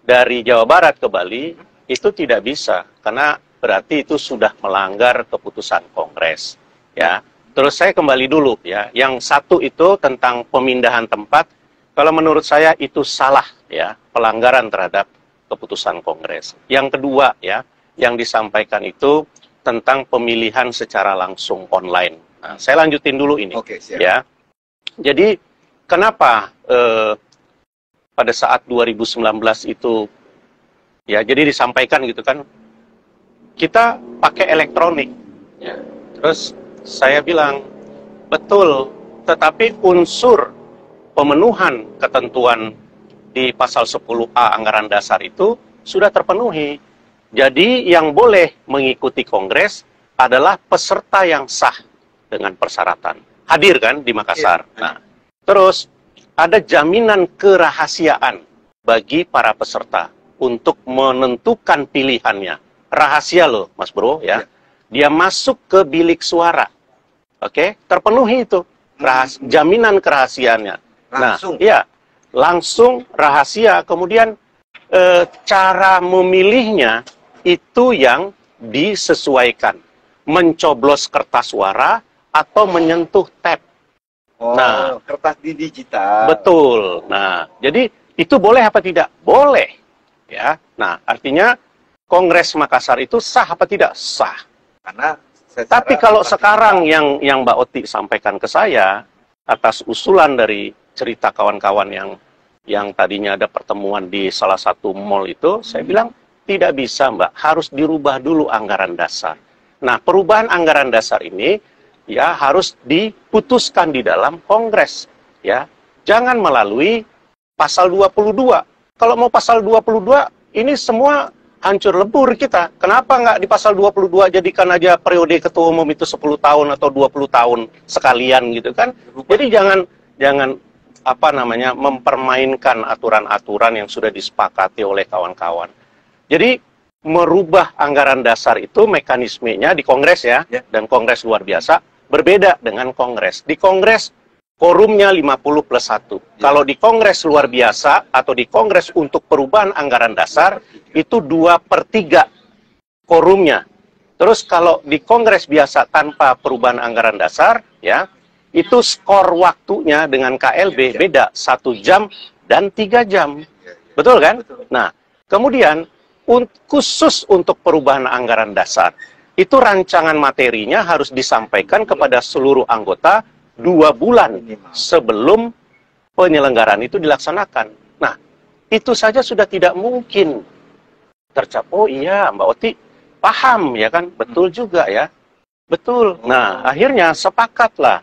[SPEAKER 2] dari Jawa Barat ke Bali itu tidak bisa, karena berarti itu sudah melanggar keputusan Kongres. Ya. Terus saya kembali dulu ya. Yang satu itu tentang pemindahan tempat. Kalau menurut saya itu salah ya, pelanggaran terhadap keputusan Kongres. Yang kedua ya, yang disampaikan itu tentang pemilihan secara langsung online. Nah, saya lanjutin dulu ini.
[SPEAKER 1] Oke, siap.
[SPEAKER 2] Ya. Jadi kenapa pada saat 2019 itu ya, jadi disampaikan gitu kan, kita pakai elektronik. Ya. Terus saya bilang betul, tetapi unsur pemenuhan ketentuan di pasal 10A anggaran dasar itu sudah terpenuhi. Jadi yang boleh mengikuti kongres adalah peserta yang sah dengan persyaratan. Hadir kan di Makassar. Nah, terus ada jaminan kerahasiaan bagi para peserta untuk menentukan pilihannya. Rahasia loh, Mas Bro ya. Dia masuk ke bilik suara. Oke, terpenuhi itu. Jaminan kerahasiaannya.
[SPEAKER 1] Langsung.
[SPEAKER 2] Nah, iya, langsung rahasia. Kemudian cara memilihnya itu yang disesuaikan. Mencoblos kertas suara atau menyentuh tab.
[SPEAKER 1] Oh,
[SPEAKER 2] nah,
[SPEAKER 1] kertas di digital.
[SPEAKER 2] Betul. Nah, jadi itu boleh apa tidak? Boleh. Ya. Nah, artinya Kongres Makassar itu sah apa tidak? Sah.
[SPEAKER 1] Karena
[SPEAKER 2] tapi kalau sekarang yang Mbak Oti sampaikan ke saya atas usulan dari cerita kawan-kawan yang tadinya ada pertemuan di salah satu mall itu, saya bilang tidak bisa, Mbak, harus dirubah dulu anggaran dasar. Nah, perubahan anggaran dasar ini ya harus diputuskan di dalam Kongres, ya. Jangan melalui pasal 22. Kalau mau pasal 22, ini semua hancur lebur kita. Kenapa nggak di pasal 22 jadikan aja periode ketua umum itu 10 tahun atau 20 tahun sekalian gitu kan? Jadi jangan mempermainkan aturan-aturan yang sudah disepakati oleh kawan-kawan. Jadi merubah anggaran dasar itu mekanismenya di Kongres ya, dan Kongres luar biasa berbeda dengan Kongres. Di Kongres Quorumnya 50 plus 1. Kalau di Kongres luar biasa atau di Kongres untuk perubahan anggaran dasar, itu 2/3 quorumnya. Terus kalau di Kongres biasa tanpa perubahan anggaran dasar, ya, itu skor waktunya dengan KLB beda 1 jam dan 3 jam. Betul kan? Nah, kemudian khusus untuk perubahan anggaran dasar, itu rancangan materinya harus disampaikan kepada seluruh anggota 2 bulan sebelum penyelenggaraan itu dilaksanakan. Nah, itu saja sudah tidak mungkin tercapai. Oh iya, Mbak Oti paham ya kan? Betul juga ya. Betul. Nah, akhirnya sepakatlah.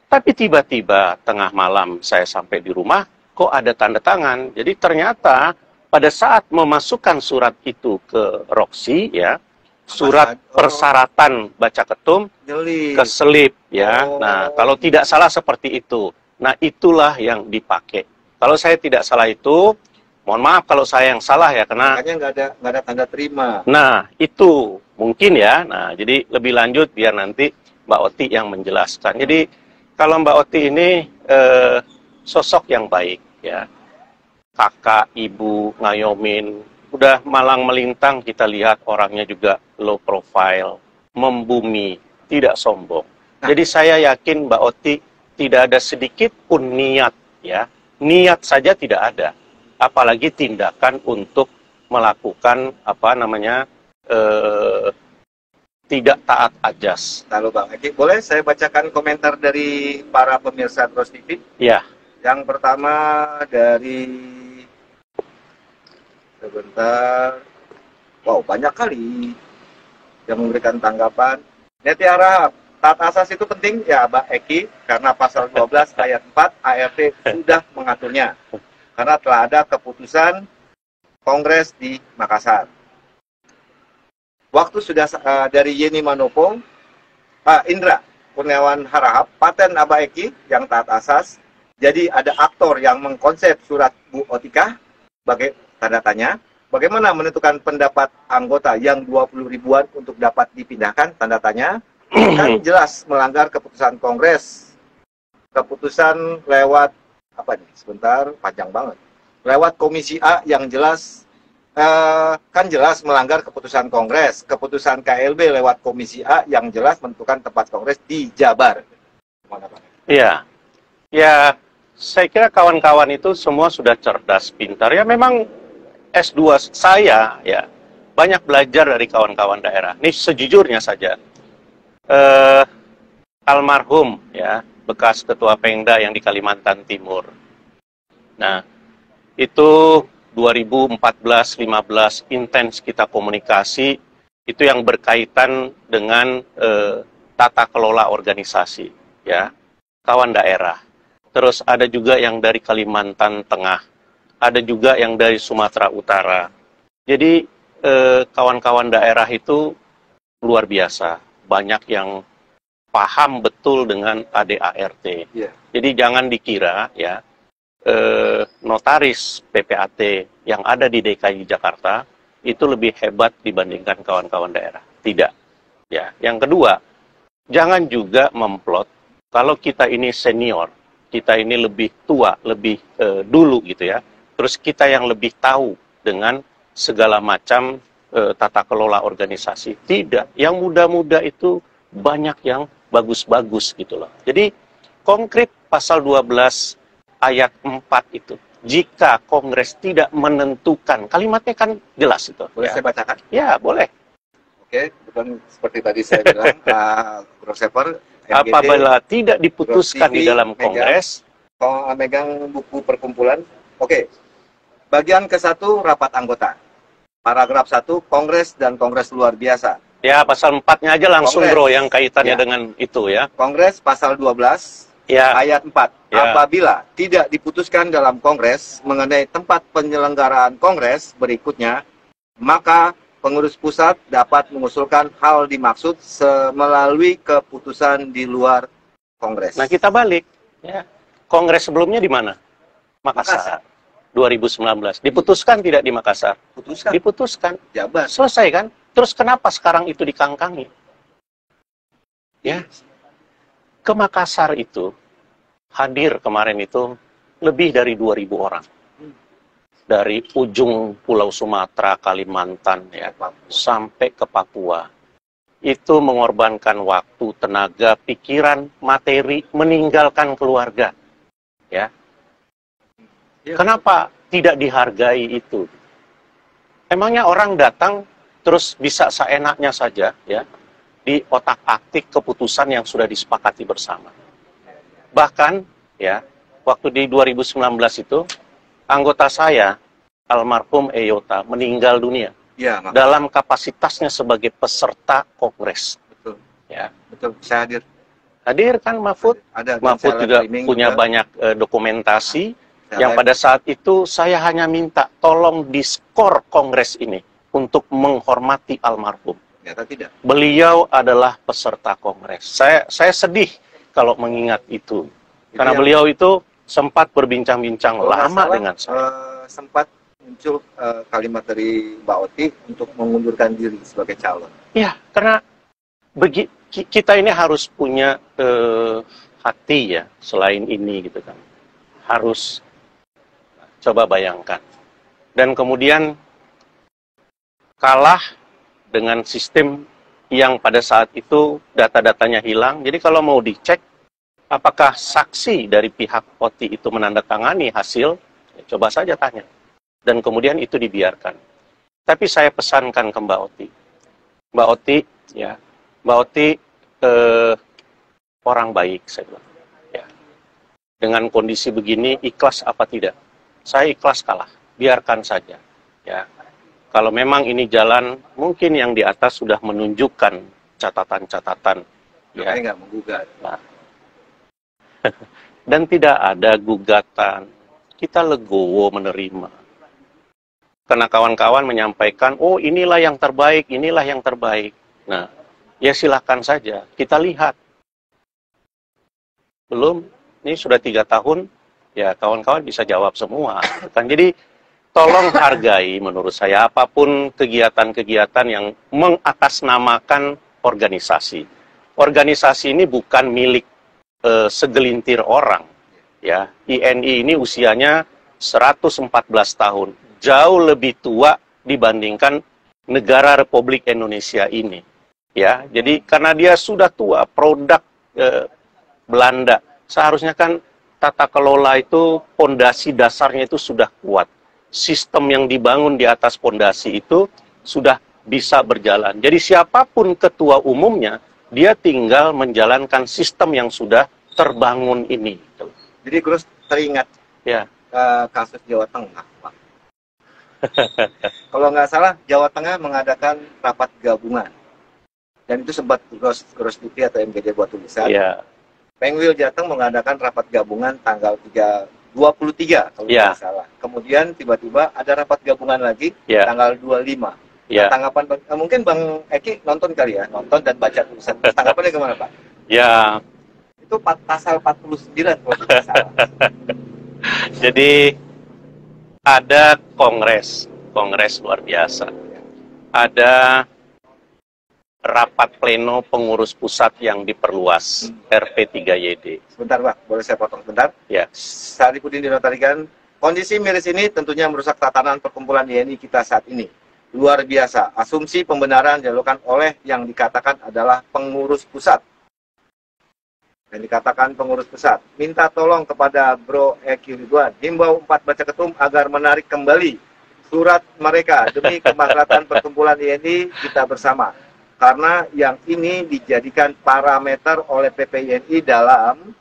[SPEAKER 2] Tapi tiba-tiba tengah malam saya sampai di rumah, kok ada tanda tangan. Jadi ternyata pada saat memasukkan surat itu ke Roksi, ya, surat persyaratan baca ketum keselip, ya. Nah, kalau tidak salah seperti itu. Nah, itulah yang dipakai. Kalau saya tidak salah itu, mohon maaf kalau saya yang salah ya, karena
[SPEAKER 1] makanya nggak ada tanda terima.
[SPEAKER 2] Nah, itu mungkin ya. Nah, jadi lebih lanjut biar nanti Mbak Oti yang menjelaskan. Jadi kalau Mbak Oti ini sosok yang baik, ya. Kakak, ibu, ngayomin, udah malang melintang, kita lihat orangnya juga low profile, membumi, tidak sombong. Jadi saya yakin Mbak Oti tidak ada sedikit pun niat, ya, niat saja tidak ada, apalagi tindakan untuk melakukan tidak taat ajas.
[SPEAKER 1] Lalu Bang Eki, boleh saya bacakan komentar dari para pemirsa Terus TV?
[SPEAKER 2] Ya.
[SPEAKER 1] Yang pertama dari sebentar, wow banyak kali yang memberikan tanggapan. Neti Arab, taat asas itu penting ya Mbak Eki, karena pasal 12 ayat 4 ART sudah mengaturnya. Karena telah ada keputusan Kongres di Makassar. Waktu sudah dari Yeni Manopo, Pak Indra Kurniawan Harahap, paten Abah Eki yang taat asas. Jadi ada aktor yang mengkonsep surat Bu Otika, tanda tanya, bagaimana menentukan pendapat anggota yang 20 ribuan untuk dapat dipindahkan, tanda tanya, kan jelas melanggar keputusan Kongres. Keputusan lewat, apa nih, sebentar, panjang banget. Lewat Komisi A yang jelas, kan jelas melanggar keputusan Kongres. Keputusan KLB lewat Komisi A yang jelas menentukan tempat Kongres di Jabar.
[SPEAKER 2] Iya, ya saya kira kawan-kawan itu semua sudah cerdas, pintar. Ya memang S2 saya ya banyak belajar dari kawan-kawan daerah. Ini sejujurnya saja, almarhum ya bekas ketua Pengda yang di Kalimantan Timur. Nah, itu 2014-15 intens kita komunikasi, itu yang berkaitan dengan tata kelola organisasi, ya, kawan daerah. Terus ada juga yang dari Kalimantan Tengah, ada juga yang dari Sumatera Utara. Jadi kawan-kawan daerah itu luar biasa, banyak yang paham betul dengan ADART. Yeah. Jadi jangan dikira ya notaris PPAT yang ada di DKI Jakarta itu lebih hebat dibandingkan kawan-kawan daerah. Tidak. Ya. Yang kedua, jangan juga memplot kalau kita ini senior, kita ini lebih tua, lebih dulu gitu ya. Terus kita yang lebih tahu dengan segala macam tata kelola organisasi. Tidak. Yang muda-muda itu banyak yang bagus-bagus gitu loh. Jadi konkret pasal 12 ayat 4 itu. Jika Kongres tidak menentukan, kalimatnya kan jelas itu.
[SPEAKER 1] Boleh
[SPEAKER 2] ya.
[SPEAKER 1] Saya bacakan?
[SPEAKER 2] Ya, boleh.
[SPEAKER 1] Oke, bukan seperti tadi saya bilang, Grossever,
[SPEAKER 2] apabila tidak diputuskan di dalam Kongres,
[SPEAKER 1] megang buku perkumpulan. Oke, bagian ke-1 rapat anggota. Paragraf 1, Kongres dan Kongres luar biasa.
[SPEAKER 2] Ya, pasal 4-nya aja langsung, Kongres, bro, yang kaitannya dengan itu ya.
[SPEAKER 1] Kongres pasal 12, ya. Ayat 4. Ya. Apabila tidak diputuskan dalam Kongres mengenai tempat penyelenggaraan Kongres berikutnya, maka pengurus pusat dapat mengusulkan hal dimaksud melalui keputusan di luar Kongres.
[SPEAKER 2] Nah, kita balik. Ya. Kongres sebelumnya di mana? Makassar. 2019. Diputuskan tidak di Makassar?
[SPEAKER 1] Putuskan.
[SPEAKER 2] Diputuskan.
[SPEAKER 1] Jabar.
[SPEAKER 2] Selesai kan? Terus kenapa sekarang itu dikangkangi? Ya. Ke Makassar itu hadir kemarin itu lebih dari 2.000 orang. Dari ujung Pulau Sumatera, Kalimantan, ya, sampai ke Papua. Itu mengorbankan waktu, tenaga, pikiran, materi, meninggalkan keluarga. Ya. Kenapa tidak dihargai itu? Emangnya orang datang terus bisa seenaknya saja, ya, di otak-atik keputusan yang sudah disepakati bersama. Bahkan, ya, waktu di 2019 itu, anggota saya, almarhum Eyota, meninggal dunia dalam kapasitasnya sebagai peserta kongres.
[SPEAKER 1] Betul.
[SPEAKER 2] Ya.
[SPEAKER 1] Betul, saya hadir.
[SPEAKER 2] Hadir kan Mahfud?
[SPEAKER 1] Ada.
[SPEAKER 2] Mahfud juga punya banyak dokumentasi yang pada saat itu saya hanya minta tolong diskor kongres ini untuk menghormati almarhum.
[SPEAKER 1] Ternyata tidak.
[SPEAKER 2] Beliau adalah peserta kongres. Saya sedih kalau mengingat itu. Karena beliau itu sempat berbincang-bincang lama dengan saya.
[SPEAKER 1] Sempat muncul kalimat dari Mbak Oti untuk mengundurkan diri sebagai calon.
[SPEAKER 2] Ya, karena kita ini harus punya hati ya, selain ini gitu kan. Harus coba bayangkan. Dan kemudian kalah dengan sistem yang pada saat itu data-datanya hilang. Jadi kalau mau dicek apakah saksi dari pihak OTI itu menandatangani hasil, ya coba saja tanya. Dan kemudian itu dibiarkan. Tapi saya pesankan ke Mbak Oti. Mbak Oti, ya, Mbak Oti orang baik, saya bilang. Ya. Dengan kondisi begini, ikhlas apa tidak? Saya ikhlas kalah, biarkan saja. Ya. Kalau memang ini jalan, mungkin yang di atas sudah menunjukkan catatan-catatan. Ya.
[SPEAKER 1] Nggak menggugat.
[SPEAKER 2] Nah. Dan tidak ada gugatan. Kita legowo menerima. Karena kawan-kawan menyampaikan, oh inilah yang terbaik, inilah yang terbaik. Nah, ya silahkan saja. Kita lihat. Belum, ini sudah 3 tahun, ya kawan-kawan bisa jawab semua. Kan jadi, tolong hargai menurut saya apapun kegiatan-kegiatan yang mengatasnamakan organisasi. Organisasi ini bukan milik segelintir orang. Ya, INI ini usianya 114 tahun, jauh lebih tua dibandingkan negara Republik Indonesia ini. Ya, jadi karena dia sudah tua, produk Belanda, seharusnya kan tata kelola itu pondasi dasarnya itu sudah kuat. Sistem yang dibangun di atas pondasi itu sudah bisa berjalan. Jadi siapapun ketua umumnya, dia tinggal menjalankan sistem yang sudah terbangun ini.
[SPEAKER 1] Jadi Gus teringat
[SPEAKER 2] ya
[SPEAKER 1] kasus Jawa Tengah, Pak. Kalau nggak salah, Jawa Tengah mengadakan rapat gabungan. Dan itu sempat Gus Duti atau MGD buat tulisan.
[SPEAKER 2] Ya.
[SPEAKER 1] Pengwil Jateng mengadakan rapat gabungan tanggal 23 kalau nggak salah. Kemudian tiba-tiba ada rapat gabungan lagi tanggal 25.
[SPEAKER 2] Ya.
[SPEAKER 1] Tanggapan mungkin Bang Eki nonton kali ya, nonton dan baca tulisan. Tanggapannya gimana, Pak?
[SPEAKER 2] Ya.
[SPEAKER 1] Itu pasal 49 kalau tidak salah.
[SPEAKER 2] Jadi ada kongres luar biasa. Ada rapat pleno pengurus pusat yang diperluas, RP3YD.
[SPEAKER 1] Sebentar, Pak, boleh saya potong sebentar?
[SPEAKER 2] Ya.
[SPEAKER 1] Saripudin dinotarikan, kondisi miris ini tentunya merusak tatanan perkumpulan YNI kita saat ini. Luar biasa, asumsi pembenaran dilakukan oleh yang dikatakan adalah pengurus pusat. Yang dikatakan pengurus pusat. Minta tolong kepada Bro Eki Ridwan, himbau 4 baca ketum agar menarik kembali surat mereka demi kemaslahatan perkumpulan YNI kita bersama. Karena yang ini dijadikan parameter oleh PPYNI dalam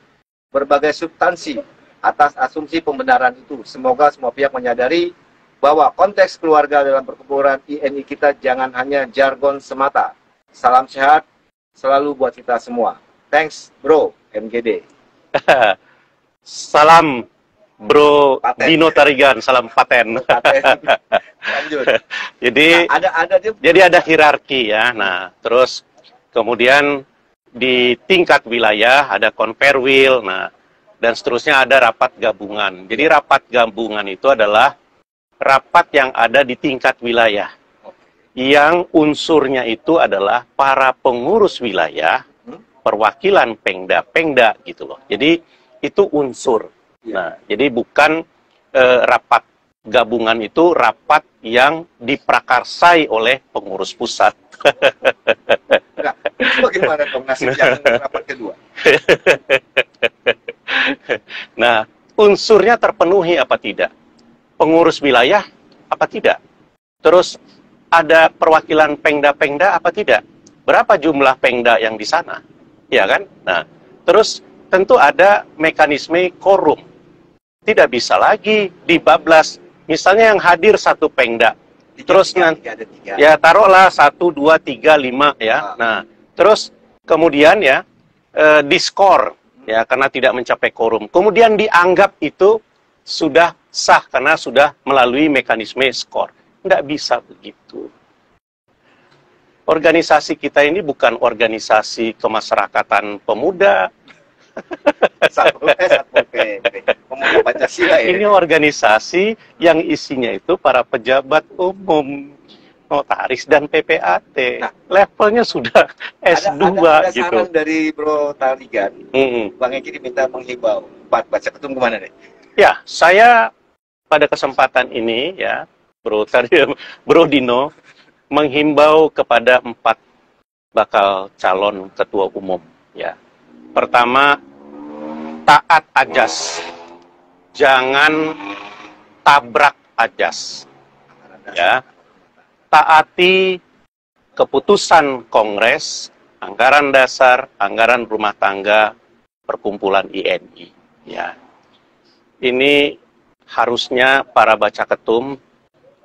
[SPEAKER 1] berbagai substansi atas asumsi pembenaran itu. Semoga semua pihak menyadari bahwa konteks keluarga dalam perkumpulan YNI kita jangan hanya jargon semata. Salam sehat selalu buat kita semua. Thanks, Bro, MGD.
[SPEAKER 2] Salam, Bro
[SPEAKER 1] Paten.
[SPEAKER 2] Dino Tarigan, salam paten.
[SPEAKER 1] Lanjut.
[SPEAKER 2] Jadi,
[SPEAKER 1] nah,
[SPEAKER 2] ada hierarki ya. Nah, terus kemudian di tingkat wilayah ada konperwil, nah, dan seterusnya ada rapat gabungan. Jadi rapat gabungan itu adalah rapat yang ada di tingkat wilayah. Yang unsurnya itu adalah para pengurus wilayah, perwakilan pengda gitu loh. Jadi itu unsur. Nah, jadi bukan rapat gabungan itu rapat yang diprakarsai oleh pengurus pusat.
[SPEAKER 1] Nah, itu bagaimana dong nasib yang rapat kedua?
[SPEAKER 2] Nah, unsurnya terpenuhi apa tidak? Pengurus wilayah apa tidak? Terus ada perwakilan pengda-pengda apa tidak? Berapa jumlah pengda yang di sana? Ya kan? Nah, terus tentu ada mekanisme quorum. Tidak bisa lagi dibablas. Misalnya yang hadir satu pengda, terus nanti ya taruhlah 1, 2, 3, 5 ya. Nah, terus kemudian ya diskor ya karena tidak mencapai quorum. Kemudian dianggap itu sudah sah karena sudah melalui mekanisme skor. Tidak bisa begitu. Organisasi kita ini bukan organisasi kemasyarakatan pemuda.
[SPEAKER 1] Pemuda Pancasila ya.
[SPEAKER 2] Ini organisasi yang isinya itu para pejabat umum, notaris dan PPAT. Nah, levelnya sudah S2
[SPEAKER 1] ada
[SPEAKER 2] gitu.
[SPEAKER 1] Saran dari Bro Taligan, Bang Eki diminta menghibau. Baca ketum kemana nih?
[SPEAKER 2] Ya, saya pada kesempatan ini ya, Bro Dino menghimbau kepada 4 bakal calon ketua umum ya. Pertama, taat ajas. Jangan tabrak ajas. Ya. Taati keputusan Kongres, anggaran dasar, anggaran rumah tangga, perkumpulan INI. Ya. Ini harusnya para baca ketum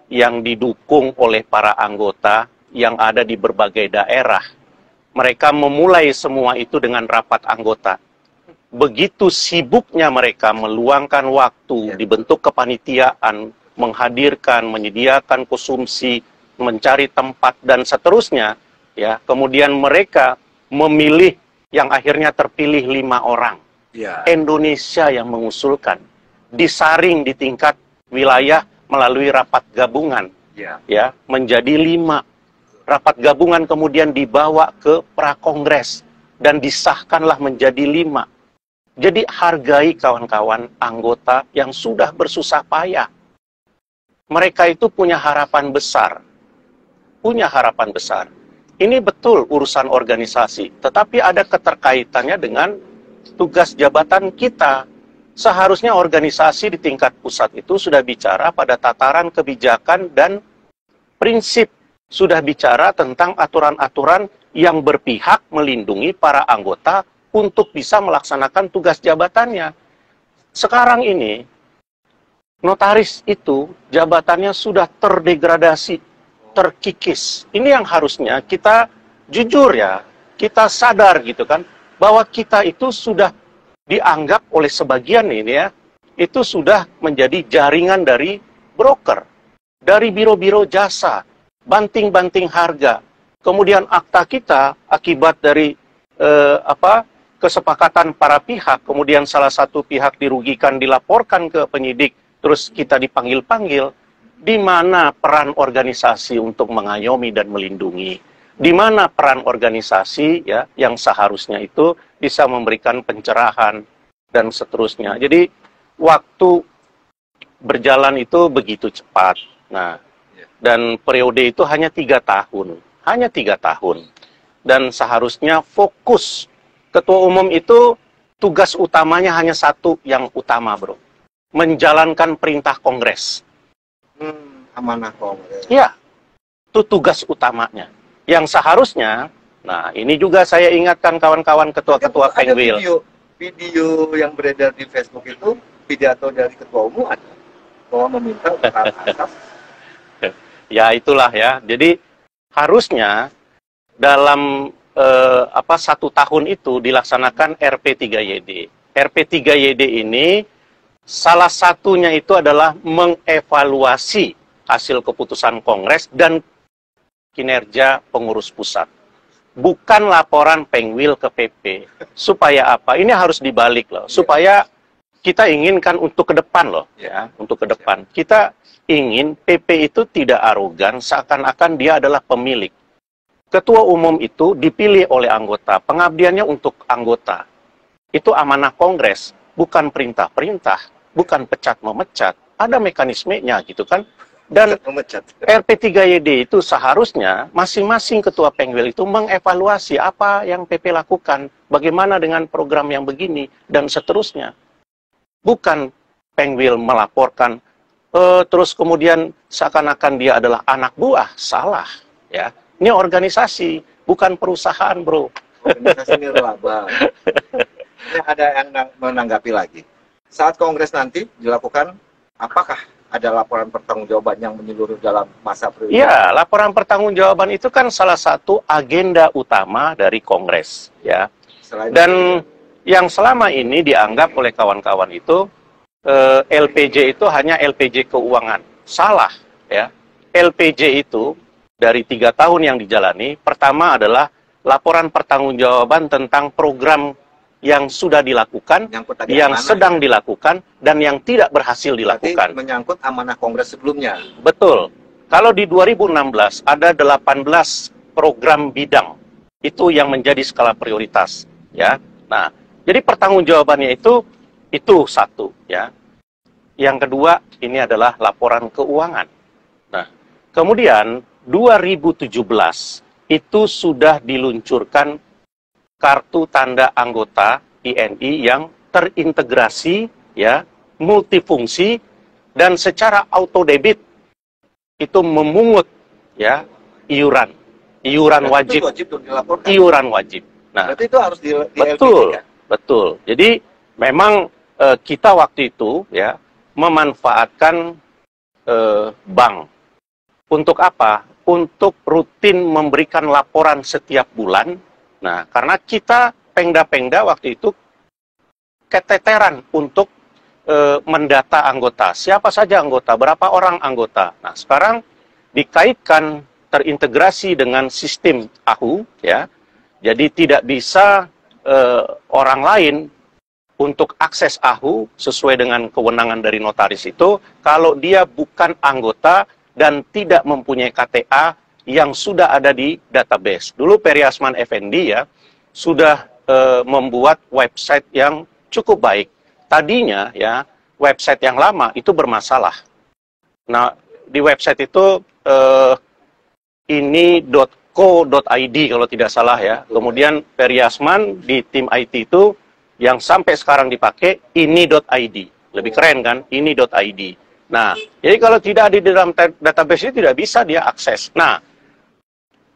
[SPEAKER 2] yang didukung oleh para anggota yang ada di berbagai daerah. Mereka memulai semua itu dengan rapat anggota. Begitu sibuknya mereka meluangkan waktu, dibentuk kepanitiaan, menghadirkan, menyediakan konsumsi, mencari tempat, dan seterusnya. Ya, kemudian mereka memilih yang akhirnya terpilih 5 orang. Ya. Indonesia yang mengusulkan. Disaring di tingkat wilayah melalui rapat gabungan. Ya, menjadi 5. Rapat gabungan kemudian dibawa ke prakongres dan disahkanlah menjadi 5. Jadi hargai kawan-kawan anggota yang sudah bersusah payah. Mereka itu punya harapan besar. Punya harapan besar. Ini betul urusan organisasi, tetapi ada keterkaitannya dengan tugas jabatan kita. Seharusnya organisasi di tingkat pusat itu sudah bicara pada tataran kebijakan dan prinsip. Sudah bicara tentang aturan-aturan yang berpihak melindungi para anggota untuk bisa melaksanakan tugas jabatannya. Sekarang ini, notaris itu jabatannya sudah terdegradasi, terkikis. Ini yang harusnya kita jujur ya, kita sadar gitu kan, bahwa kita itu sudah dianggap oleh sebagian ini ya, itu sudah menjadi jaringan dari broker, dari biro-biro jasa, banting-banting harga. Kemudian akta kita akibat dari kesepakatan para pihak, kemudian salah satu pihak dirugikan, dilaporkan ke penyidik, terus kita dipanggil-panggil. Di mana peran organisasi untuk mengayomi dan melindungi? Di mana peran organisasi ya yang seharusnya itu bisa memberikan pencerahan dan seterusnya. Jadi waktu berjalan itu begitu cepat. Nah, dan periode itu hanya 3 tahun. Hanya 3 tahun. Dan seharusnya fokus. Ketua umum itu tugas utamanya hanya satu yang utama, bro. Menjalankan perintah Kongres.
[SPEAKER 1] Amanah Kongres.
[SPEAKER 2] Ya, itu tugas utamanya. Yang seharusnya, nah ini juga saya ingatkan kawan-kawan ketua-ketua Pengwil.
[SPEAKER 1] Video yang beredar di Facebook itu, pidato dari ketua umum ada. Bahwa meminta atas.
[SPEAKER 2] Ya itulah ya. Jadi harusnya dalam 1 tahun itu dilaksanakan RP3YD. RP3YD ini salah satunya itu adalah mengevaluasi hasil keputusan Kongres dan kinerja pengurus pusat. Bukan laporan Pengwil ke PP. Supaya apa? Ini harus dibalik loh. Supaya kita inginkan untuk ke depan loh. Ya, untuk ke depan. Kita ingin PP itu tidak arogan seakan-akan dia adalah pemilik. Ketua umum itu dipilih oleh anggota, pengabdiannya untuk anggota. Itu amanah Kongres, bukan perintah-perintah, bukan pecat-memecat, ada mekanismenya gitu kan. Dan
[SPEAKER 1] Memecat.
[SPEAKER 2] RP3YD itu seharusnya masing-masing ketua Pengwil itu mengevaluasi apa yang PP lakukan, bagaimana dengan program yang begini, dan seterusnya. Bukan Pengwil melaporkan, terus kemudian seakan-akan dia adalah anak buah. Salah. Ya. Ini organisasi, bukan perusahaan, bro.
[SPEAKER 1] Organisasi nirlaba. Ini ada yang menanggapi lagi. Saat kongres nanti dilakukan, apakah ada laporan pertanggungjawaban yang menyeluruh dalam masa periode?
[SPEAKER 2] Ya, laporan pertanggungjawaban itu kan salah satu agenda utama dari kongres, ya. Dan yang selama ini dianggap oleh kawan-kawan itu LPJ itu hanya LPJ keuangan. Salah, ya. LPJ itu dari 3 tahun yang dijalani, pertama adalah laporan pertanggungjawaban tentang program yang sudah dilakukan, yang sedang dilakukan, dan yang tidak berhasil dilakukan.
[SPEAKER 1] Berarti menyangkut amanah kongres sebelumnya.
[SPEAKER 2] Betul. Kalau di 2016 ada 18 program bidang, itu yang menjadi skala prioritas, ya. Nah, jadi pertanggungjawabannya itu satu, ya. Yang kedua, ini adalah laporan keuangan. Nah, kemudian 2017 itu sudah diluncurkan kartu tanda anggota INI yang terintegrasi, ya, multifungsi, dan secara auto debit itu memungut, ya, iuran wajib, iuran wajib. Nah,
[SPEAKER 1] berarti itu harus di
[SPEAKER 2] betul,
[SPEAKER 1] LPJ, kan?
[SPEAKER 2] betul. Jadi memang kita waktu itu, ya, memanfaatkan bank untuk apa? Untuk rutin memberikan laporan setiap bulan. Nah, karena kita pengda-pengda waktu itu keteteran untuk mendata anggota. Siapa saja anggota, berapa orang anggota. Nah, sekarang dikaitkan terintegrasi dengan sistem AHU, ya. Jadi tidak bisa orang lain untuk akses AHU sesuai dengan kewenangan dari notaris itu kalau dia bukan anggota dan tidak mempunyai KTA yang sudah ada di database. Dulu Peri Asman Effendi, ya, sudah membuat website yang cukup baik. Tadinya, ya, website yang lama itu bermasalah. Nah, di website itu ini.co.id kalau tidak salah, ya. Kemudian Peri Asman di tim IT itu yang sampai sekarang dipakai ini.id. Lebih keren kan? Ini.id. Nah, jadi kalau tidak ada di dalam database itu tidak bisa dia akses. Nah,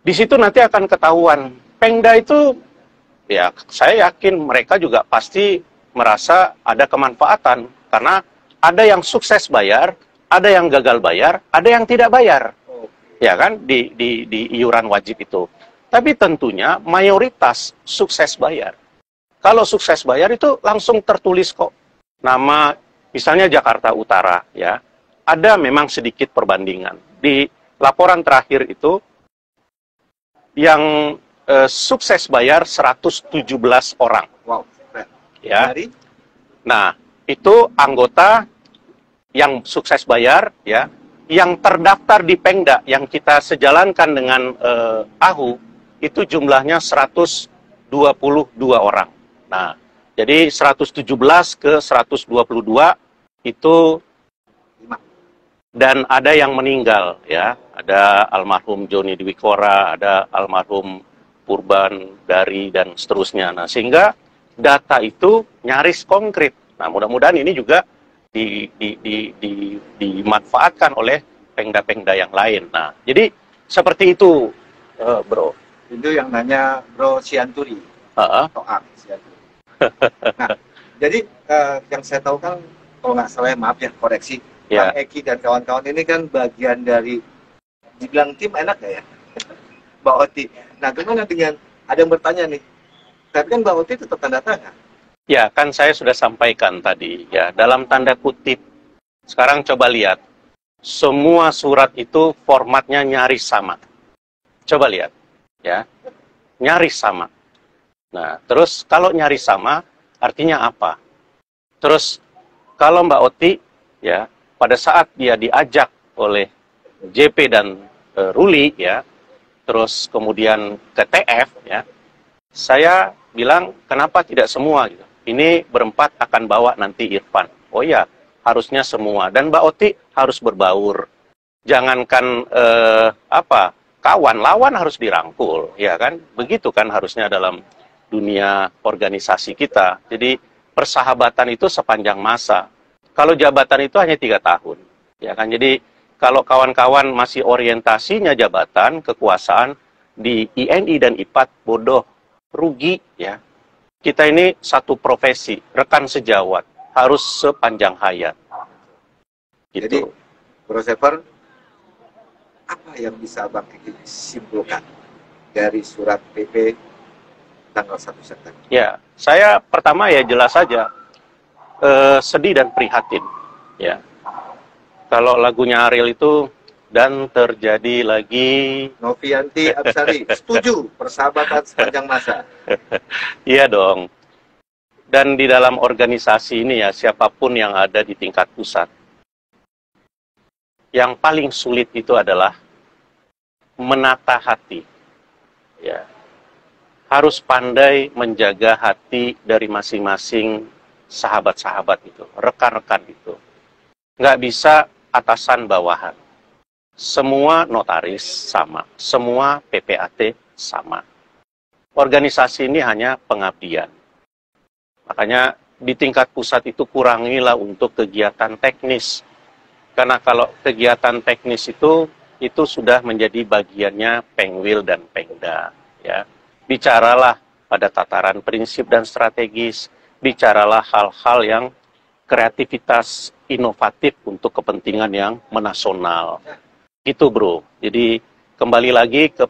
[SPEAKER 2] di situ nanti akan ketahuan. Pengda itu, ya, saya yakin mereka juga pasti merasa ada kemanfaatan. Karena ada yang sukses bayar, ada yang gagal bayar, ada yang tidak bayar. Ya kan, di iuran wajib itu. Tapi tentunya mayoritas sukses bayar. Kalau sukses bayar itu langsung tertulis kok. Nama, misalnya Jakarta Utara, ya. Ada memang sedikit perbandingan. Di laporan terakhir itu, yang sukses bayar 117 orang.
[SPEAKER 1] Wow, keren.
[SPEAKER 2] Ya. Nah, itu anggota yang sukses bayar, ya, yang terdaftar di Pengda, yang kita sejalankan dengan AHU, itu jumlahnya 122 orang. Nah, jadi 117 ke 122 itu, dan ada yang meninggal, ya. Ada almarhum Joni Dwikora, ada almarhum Purban Dari, dan seterusnya. Nah, sehingga data itu nyaris konkret. Nah, mudah-mudahan ini juga dimanfaatkan oleh pengda-pengda yang lain. Nah, jadi seperti itu, bro.
[SPEAKER 1] Itu yang nanya Bro Sianturi. Toak Sianturi. Nah, jadi yang saya tahu kan, kalau nggak salah, maaf ya, koreksi.
[SPEAKER 2] Ya.
[SPEAKER 1] Bang Eki dan kawan-kawan ini kan bagian dari, dibilang tim enak nggak ya? Mbak Oti. Nah, gimana dengan, ada yang bertanya nih, tapi kan Mbak Oti tetap tanda tangan.
[SPEAKER 2] Ya, kan saya sudah sampaikan tadi, ya, dalam tanda kutip. Sekarang coba lihat, semua surat itu formatnya nyaris sama. Coba lihat, ya, nyaris sama. Nah, terus kalau nyaris sama, artinya apa? Terus, kalau Mbak Oti, ya, pada saat dia diajak oleh JP dan Ruli, ya, terus kemudian ke TF, ya, saya bilang, kenapa tidak semua, gitu. ini berempat akan bawa nanti Irfan. Oh ya, harusnya semua. Dan Mbak Oti harus berbaur. Jangankan kawan, lawan harus dirangkul, ya kan? Begitu kan harusnya dalam dunia organisasi kita. Jadi persahabatan itu sepanjang masa. Kalau jabatan itu hanya 3 tahun, ya kan? Jadi kalau kawan-kawan masih orientasinya jabatan, kekuasaan di INI dan IPAT, bodoh, rugi, ya. Kita ini satu profesi, rekan sejawat, harus sepanjang hayat. Gitu.
[SPEAKER 1] Jadi, Bro Sever, apa yang bisa Bang Kiki simpulkan dari surat PP tanggal 1 September?
[SPEAKER 2] Ya, saya pertama ya jelas saja sedih dan prihatin. Ya, kalau lagunya Ariel itu dan terjadi lagi.
[SPEAKER 1] Novianti Absari, setuju persahabatan sepanjang masa.
[SPEAKER 2] Iya dong. Dan di dalam organisasi ini ya, siapapun yang ada di tingkat pusat, yang paling sulit itu adalah menata hati. Ya. Harus pandai menjaga hati dari masing-masing sahabat-sahabat itu, rekan-rekan itu. Nggak bisa atasan bawahan. Semua notaris sama, semua PPAT sama. Organisasi ini hanya pengabdian. Makanya di tingkat pusat itu kurangilah untuk kegiatan teknis. Karena kalau kegiatan teknis itu sudah menjadi bagiannya Pengwil dan Pengda. Ya. Bicaralah pada tataran prinsip dan strategis, bicaralah hal-hal yang kreativitas inovatif untuk kepentingan yang menasional. Itu bro. Jadi kembali lagi ke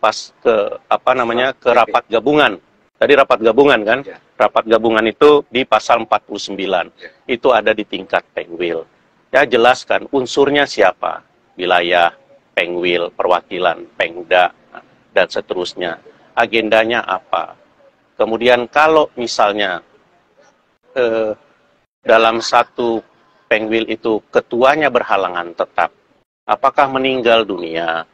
[SPEAKER 2] rapat gabungan. Tadi rapat gabungan kan?
[SPEAKER 1] Ya.
[SPEAKER 2] Rapat gabungan itu di pasal 49.
[SPEAKER 1] Ya.
[SPEAKER 2] Itu ada di tingkat Pengwil. Ya jelaskan unsurnya siapa? Wilayah, Pengwil, perwakilan, Pengda, dan seterusnya. Agendanya apa? Kemudian kalau misalnya dalam satu Pengwil itu ketuanya berhalangan tetap, apakah meninggal dunia,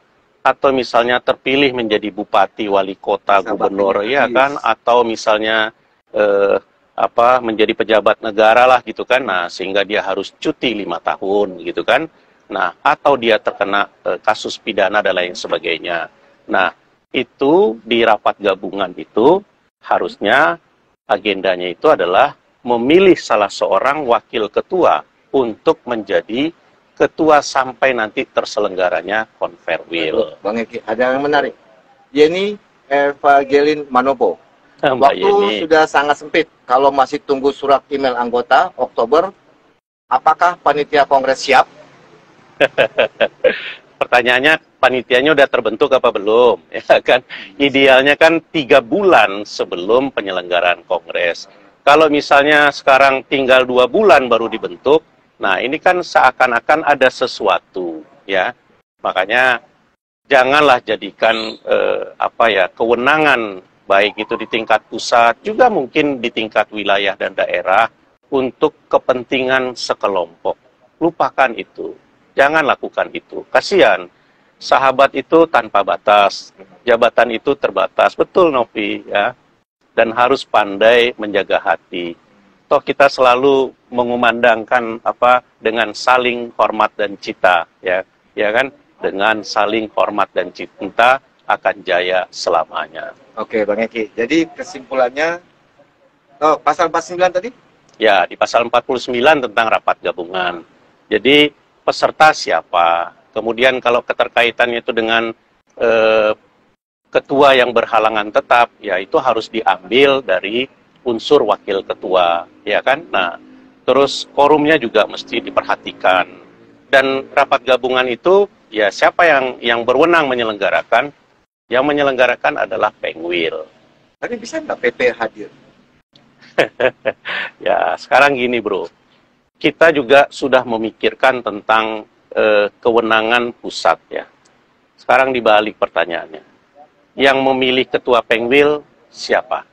[SPEAKER 2] atau misalnya terpilih menjadi bupati, wali kota, gubernur, ya kan, atau misalnya menjadi pejabat negara lah gitu kan, nah sehingga dia harus cuti 5 tahun gitu kan, nah atau dia terkena kasus pidana dan lain sebagainya. Nah itu di rapat gabungan itu harusnya agendanya itu adalah memilih salah seorang wakil ketua untuk menjadi ketua sampai nanti terselenggaranya konferwil.
[SPEAKER 1] Bang Eki, ada yang menarik. Yeni Evangelin Manopo.
[SPEAKER 2] Mbak
[SPEAKER 1] Waktu
[SPEAKER 2] Yeni.
[SPEAKER 1] sudah sangat sempit. Kalau masih tunggu surat email anggota Oktober, apakah panitia kongres siap?
[SPEAKER 2] Pertanyaannya, panitianya udah terbentuk apa belum? Ya kan, idealnya kan 3 bulan sebelum penyelenggaraan kongres. Kalau misalnya sekarang tinggal 2 bulan baru dibentuk, nah ini kan seakan-akan ada sesuatu, ya. Makanya janganlah jadikan kewenangan baik itu di tingkat pusat, juga mungkin di tingkat wilayah dan daerah untuk kepentingan sekelompok. Lupakan itu. Jangan lakukan itu. Kasihan. Sahabat itu tanpa batas. Jabatan itu terbatas. Betul, Novi, ya. Dan harus pandai menjaga hati. Toh kita selalu mengumandangkan dengan saling hormat dan cinta, ya. Ya kan? Dengan saling hormat dan cinta akan jaya selamanya.
[SPEAKER 1] Oke, Bang Eki. Jadi kesimpulannya, pasal 49 tadi?
[SPEAKER 2] Ya, di pasal 49 tentang rapat gabungan. Jadi peserta siapa? Kemudian kalau keterkaitannya itu dengan ketua yang berhalangan tetap, ya itu harus diambil dari unsur wakil ketua, ya kan? Nah, terus quorumnya juga mesti diperhatikan. Dan rapat gabungan itu, ya siapa yang berwenang menyelenggarakan? Yang menyelenggarakan adalah Pengwil.
[SPEAKER 1] Tapi bisa nggak PP hadir?
[SPEAKER 2] Ya, sekarang gini bro. Kita juga sudah memikirkan tentang kewenangan pusat ya. Sekarang dibalik pertanyaannya. Yang memilih ketua Pengwil siapa?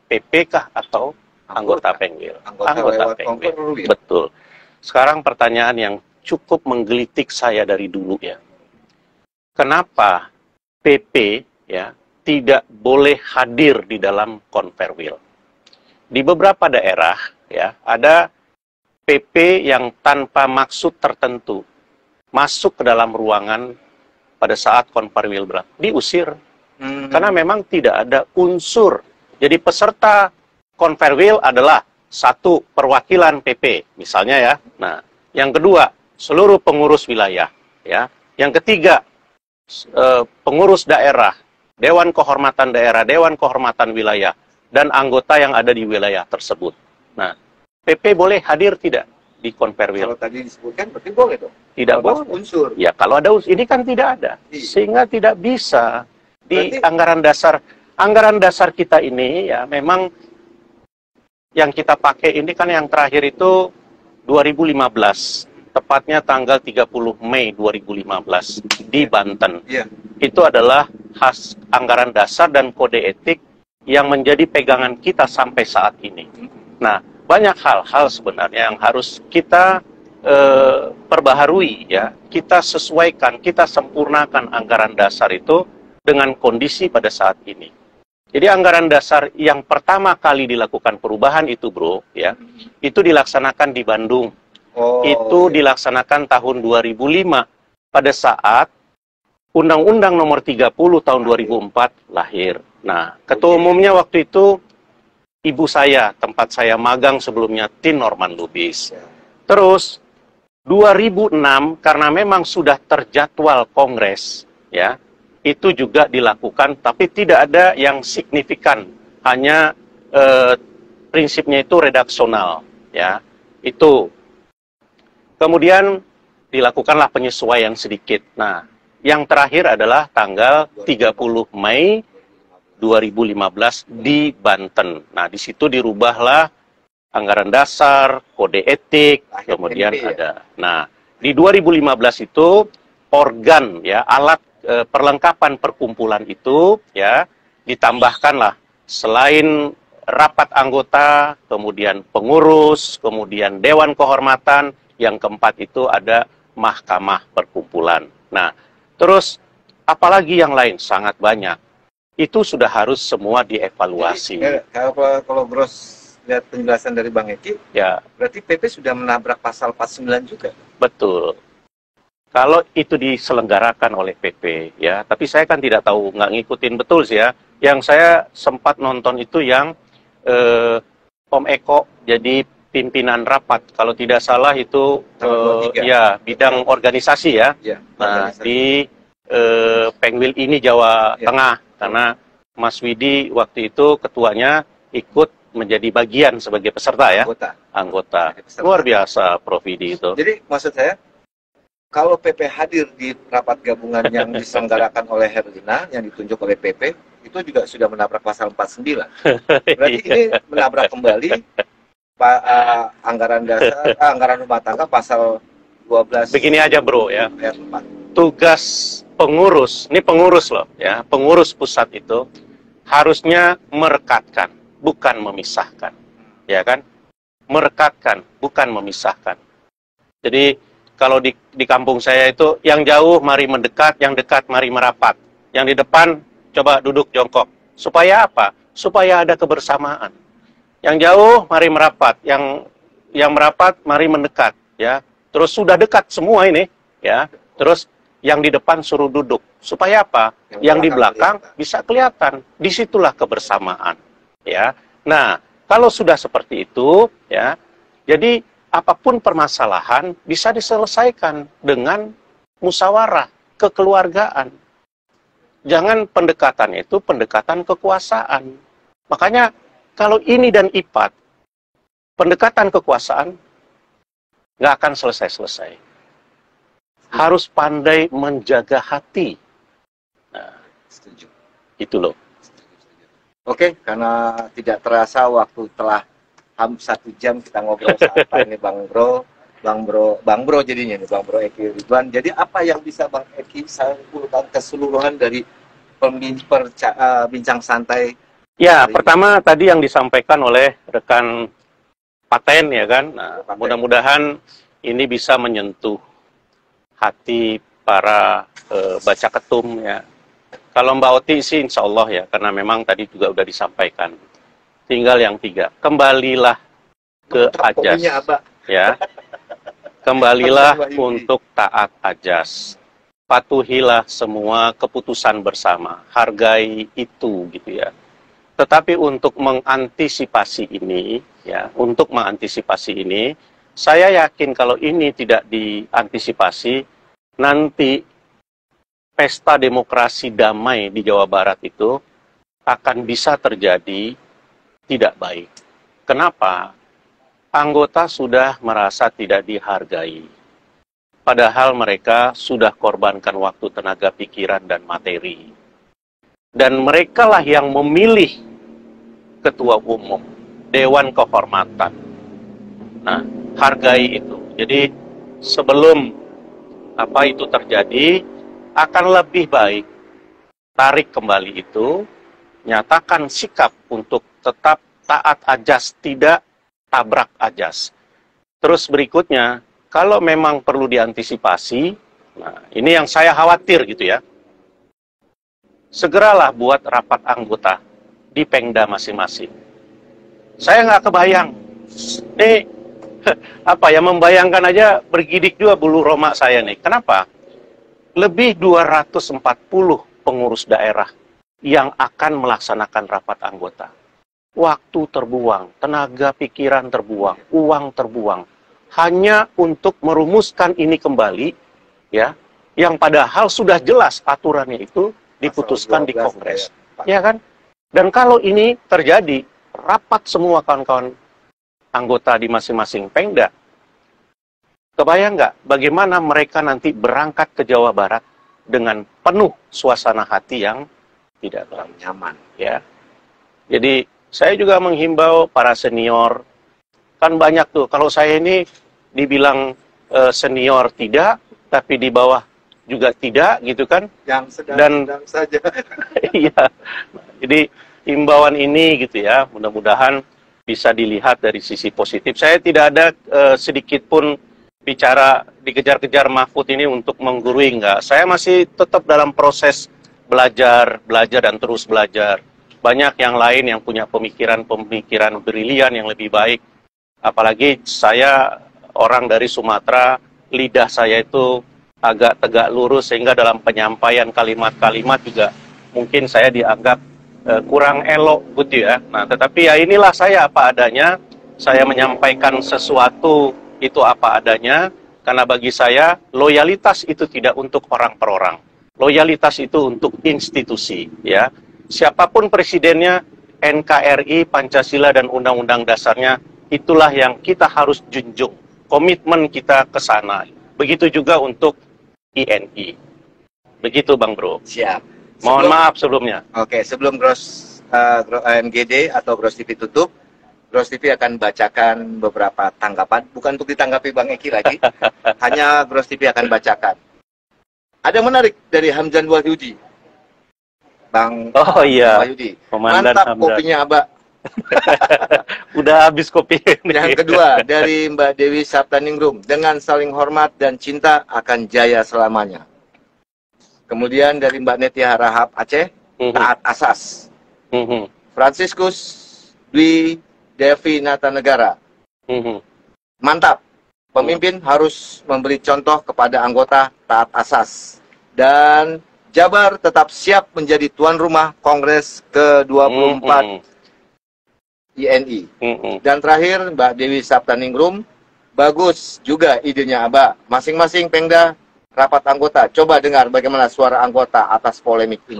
[SPEAKER 2] PP kah atau anggota Pengwil?
[SPEAKER 1] Anggota
[SPEAKER 2] Pengwil.
[SPEAKER 1] Pengwil.
[SPEAKER 2] Betul. Sekarang pertanyaan yang cukup menggelitik saya dari dulu ya. Kenapa PP ya tidak boleh hadir di dalam konferwil? di beberapa daerah ya ada PP yang tanpa maksud tertentu masuk ke dalam ruangan pada saat konfarwil diusir karena memang tidak ada unsur. Jadi peserta konfarwil adalah satu perwakilan PP misalnya ya. Nah, yang kedua seluruh pengurus wilayah ya. Yang ketiga pengurus daerah, Dewan Kehormatan Daerah, Dewan Kehormatan Wilayah, dan anggota yang ada di wilayah tersebut. Nah, PP boleh hadir tidak di konferwil?
[SPEAKER 1] Kalau tadi disebutkan berarti boleh dong?
[SPEAKER 2] Tidak boleh.
[SPEAKER 1] Unsur.
[SPEAKER 2] Ya, kalau ada unsur, ini kan tidak ada. Sehingga tidak bisa di anggaran dasar. Anggaran dasar kita ini ya memang yang kita pakai ini kan yang terakhir itu 2015. Tepatnya tanggal 30 Mei 2015 di Banten. Itu adalah anggaran dasar dan kode etik yang menjadi pegangan kita sampai saat ini. Nah, banyak hal-hal sebenarnya yang harus kita perbaharui ya. Kita sesuaikan, kita sempurnakan anggaran dasar itu dengan kondisi pada saat ini. Jadi anggaran dasar yang pertama kali dilakukan perubahan itu, Bro, ya, itu dilaksanakan di Bandung. Itu dilaksanakan tahun 2005 pada saat Undang-Undang Nomor 30 tahun 2004 lahir. Nah, ketua umumnya waktu itu ibu saya, tempat saya magang sebelumnya, Tin Norman Lubis. Terus 2006 karena memang sudah terjadwal kongres, ya, itu juga dilakukan, tapi tidak ada yang signifikan, hanya prinsipnya itu redaksional, ya, itu. Kemudian dilakukanlah penyesuaian sedikit. Nah, yang terakhir adalah tanggal 30 Mei 2015 di Banten. Nah, di situ dirubahlah anggaran dasar, kode etik, kemudian ada. Nah, di 2015 itu organ ya, alat perlengkapan perkumpulan itu ya ditambahkanlah selain rapat anggota, kemudian pengurus, kemudian dewan kehormatan, yang keempat itu ada mahkamah perkumpulan. Nah, terus apalagi yang lain sangat banyak. Itu sudah harus semua dievaluasi.
[SPEAKER 1] Jadi, kalau Bros lihat penjelasan dari Bang Eki, ya berarti PP sudah menabrak pasal 49 juga.
[SPEAKER 2] Betul. Kalau itu diselenggarakan oleh PP, ya, tapi saya kan tidak tahu, nggak ngikutin betul sih ya. Yang saya sempat nonton itu yang Om Eko jadi pimpinan rapat, kalau tidak salah itu ya bidang organisasi ya. Nah, di Pengwil ini Jawa Tengah, karena Mas Widi waktu itu ketuanya ikut menjadi bagian sebagai peserta ya, anggota. Luar biasa Prof Widi itu.
[SPEAKER 1] Jadi maksud saya, kalau PP hadir di rapat gabungan yang diselenggarakan oleh Herlina, yang ditunjuk oleh PP, itu juga sudah menabrak pasal 49. Berarti ini menabrak kembali anggaran dasar, anggaran rumah tangga pasal 12.
[SPEAKER 2] Begini aja Bro ya, tugas pengurus, ini pengurus loh ya, pengurus pusat itu harusnya merekatkan, bukan memisahkan, ya kan? Merekatkan, bukan memisahkan. Jadi kalau di kampung saya itu, yang jauh mari mendekat, yang dekat mari merapat, yang di depan coba duduk jongkok. Supaya apa? Supaya ada kebersamaan. Yang jauh mari merapat, yang merapat mari mendekat, ya. Terus sudah dekat semua ini, ya. Terus yang di depan suruh duduk. Supaya apa? Yang di belakang bisa kelihatan. Disitulah kebersamaan, ya. Nah, kalau sudah seperti itu, ya. Jadi apapun permasalahan bisa diselesaikan dengan musyawarah kekeluargaan. Jangan pendekatannya itu pendekatan kekuasaan. Makanya kalau ini dan IPAT, pendekatan kekuasaan, nggak akan selesai-selesai. Harus pandai menjaga hati. Nah,
[SPEAKER 1] setuju.
[SPEAKER 2] Itu loh.
[SPEAKER 1] Oke, karena tidak terasa waktu telah hampir 1 jam kita ngobrol santai ini Bang Bro jadinya nih, Bang Bro Eki Ridwan. Jadi apa yang bisa Bang Eki simpulkan keseluruhan dari bincang santai?
[SPEAKER 2] Ya, pertama tadi yang disampaikan oleh rekan Paten ya kan. Nah, mudah-mudahan ini bisa menyentuh hati para baca ketum ya. Kalau Mbak Oti sih insya Allah ya, karena memang tadi juga udah disampaikan. tinggal yang 3. Kembalilah ke ajas,
[SPEAKER 1] Pokoknya Abah.
[SPEAKER 2] ya. Kembalilah
[SPEAKER 1] Wahyudi.
[SPEAKER 2] untuk taat ajas. Patuhilah semua keputusan bersama. Hargai itu, gitu ya. Tetapi untuk mengantisipasi ini, ya, saya yakin kalau ini tidak diantisipasi, nanti pesta demokrasi damai di Jawa Barat itu akan bisa terjadi tidak baik. Kenapa? Anggota sudah merasa tidak dihargai. Padahal mereka sudah korbankan waktu, tenaga, pikiran, dan materi. Dan merekalah yang memilih ketua umum, Dewan Kehormatan. Nah, hargai itu. Jadi sebelum itu terjadi, akan lebih baik tarik kembali itu, nyatakan sikap untuk tetap taat ajas, tidak tabrak ajas. Terus berikutnya, kalau memang perlu diantisipasi, nah ini yang saya khawatir gitu ya, segeralah buat rapat anggota di Pengda masing-masing. Saya nggak kebayang, nih membayangkan aja bergidik juga bulu roma saya nih. Kenapa? Lebih 240 pengurus daerah yang akan melaksanakan rapat anggota. Waktu terbuang, tenaga pikiran terbuang, uang terbuang, hanya untuk merumuskan ini kembali, ya, yang padahal sudah jelas aturannya itu diputuskan di Kongres, ya kan? Dan kalau ini terjadi, rapat semua kawan-kawan anggota di masing-masing Pengda, kebayang nggak bagaimana mereka nanti berangkat ke Jawa Barat dengan penuh suasana hati yang tidak nyaman, ya. Jadi saya juga menghimbau para senior, kan banyak tuh, kalau saya ini dibilang senior tidak, tapi di bawah juga tidak, gitu kan.
[SPEAKER 1] Yang sedang saja.
[SPEAKER 2] Iya, jadi himbauan ini gitu ya, mudah-mudahan bisa dilihat dari sisi positif. Saya tidak ada sedikit pun bicara dikejar-kejar Mahfud ini untuk menggurui, enggak. Saya masih tetap dalam proses belajar dan terus belajar. Banyak yang lain yang punya pemikiran brilian yang lebih baik. Apalagi saya orang dari Sumatera, lidah saya itu agak tegak lurus, sehingga dalam penyampaian kalimat-kalimat juga mungkin saya dianggap kurang elok gitu ya. Nah, tetapi ya inilah saya apa adanya. Saya menyampaikan sesuatu itu apa adanya, karena bagi saya loyalitas itu tidak untuk orang per orang. Loyalitas itu untuk institusi, ya. Siapapun presidennya, NKRI, Pancasila, dan Undang-Undang Dasarnya, itulah yang kita harus junjung. Komitmen kita ke sana. Begitu juga untuk INI. Begitu Bang Bro.
[SPEAKER 1] Siap.
[SPEAKER 2] Mohon maaf sebelumnya.
[SPEAKER 1] Oke, sebelum MGD atau Gross TV tutup, Gross TV akan bacakan beberapa tanggapan. Bukan untuk ditanggapi Bang Eki lagi, hanya Gross TV akan bacakan. Ada yang menarik dari Hamdan Wahyudi. Bang Wahyudi.
[SPEAKER 2] Komandan
[SPEAKER 1] Mantap
[SPEAKER 2] Hamdan.
[SPEAKER 1] kopinya Abah.
[SPEAKER 2] Udah habis kopi.
[SPEAKER 1] Yang kedua dari Mbak Dewi Saptaningrum, dengan saling hormat dan cinta akan jaya selamanya. Kemudian dari Mbak Netia Rahab Aceh, taat asas. Franciscus Dwi Devi Natanegara, mantap. Pemimpin harus memberi contoh kepada anggota, taat asas. Dan Jabar tetap siap menjadi tuan rumah Kongres ke-24 INI. Dan terakhir Mbak Dewi Saptaningrum, bagus juga idenya Abah. Masing-masing Pengda rapat anggota, coba dengar bagaimana suara anggota atas polemik ini.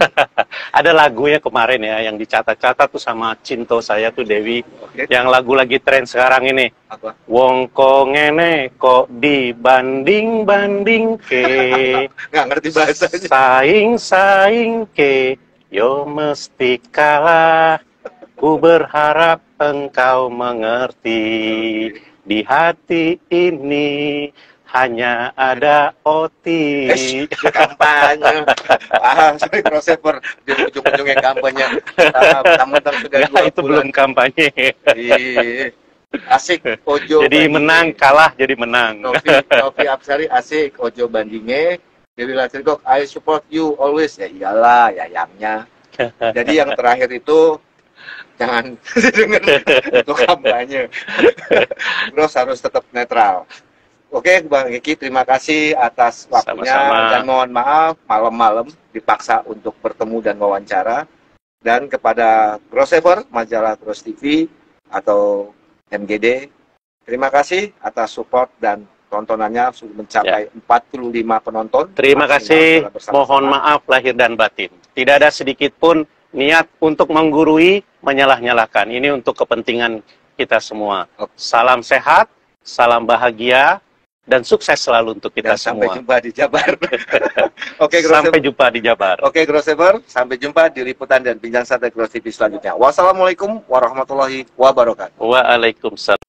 [SPEAKER 2] Ada lagunya kemarin ya, yang dicatat-catat tuh sama Cinto saya tuh Dewi.
[SPEAKER 1] Oke.
[SPEAKER 2] Yang lagu lagi tren sekarang ini.
[SPEAKER 1] Apa?
[SPEAKER 2] Wong kok ngene kok dibanding-banding ke.
[SPEAKER 1] Nggak ngerti bahasanya.
[SPEAKER 2] Saing-saing ke, yo mesti kalah. Ku berharap engkau mengerti. Di hati ini hanya ada Oti.
[SPEAKER 1] Kampanye. Sorry crossover di ujung-ujungnya kampanye. Taman-taman sudah
[SPEAKER 2] Ya,
[SPEAKER 1] 2
[SPEAKER 2] itu
[SPEAKER 1] bulan.
[SPEAKER 2] belum kampanye.
[SPEAKER 1] Iya. Asik Ojo.
[SPEAKER 2] Jadi
[SPEAKER 1] bandinge.
[SPEAKER 2] menang, kalah jadi menang.
[SPEAKER 1] Novi Absari asik Ojo bandinge. Dewi Latirgok, I support you always. Ya iyalah, yayangnya. Jadi yang terakhir itu jangan dengar untuk kampanye. Gross harus tetap netral. Oke, Bang Eki, terima kasih atas waktunya.
[SPEAKER 2] Sama-sama.
[SPEAKER 1] Dan mohon maaf malam-malam dipaksa untuk bertemu dan wawancara. Dan kepada Grossever, majalah Gross TV atau MGD, terima kasih atas support dan tontonannya sudah mencapai 45 penonton.
[SPEAKER 2] Terima kasih,
[SPEAKER 1] Maksimal bersama-sama.
[SPEAKER 2] mohon maaf lahir dan batin. Tidak ada sedikit pun niat untuk menggurui, menyalah-nyalahkan. Ini untuk kepentingan kita semua.
[SPEAKER 1] Oke.
[SPEAKER 2] Salam sehat, salam bahagia, dan sukses selalu untuk kita
[SPEAKER 1] Dan sampai
[SPEAKER 2] semua.
[SPEAKER 1] jumpa di Jabar. Oke, Grossever.
[SPEAKER 2] Sampai jumpa di Jabar.
[SPEAKER 1] Oke, Grossever, sampai jumpa di liputan dan bincang santai Gross TV selanjutnya. Wassalamualaikum warahmatullahi wabarakatuh.
[SPEAKER 2] Waalaikumsalam.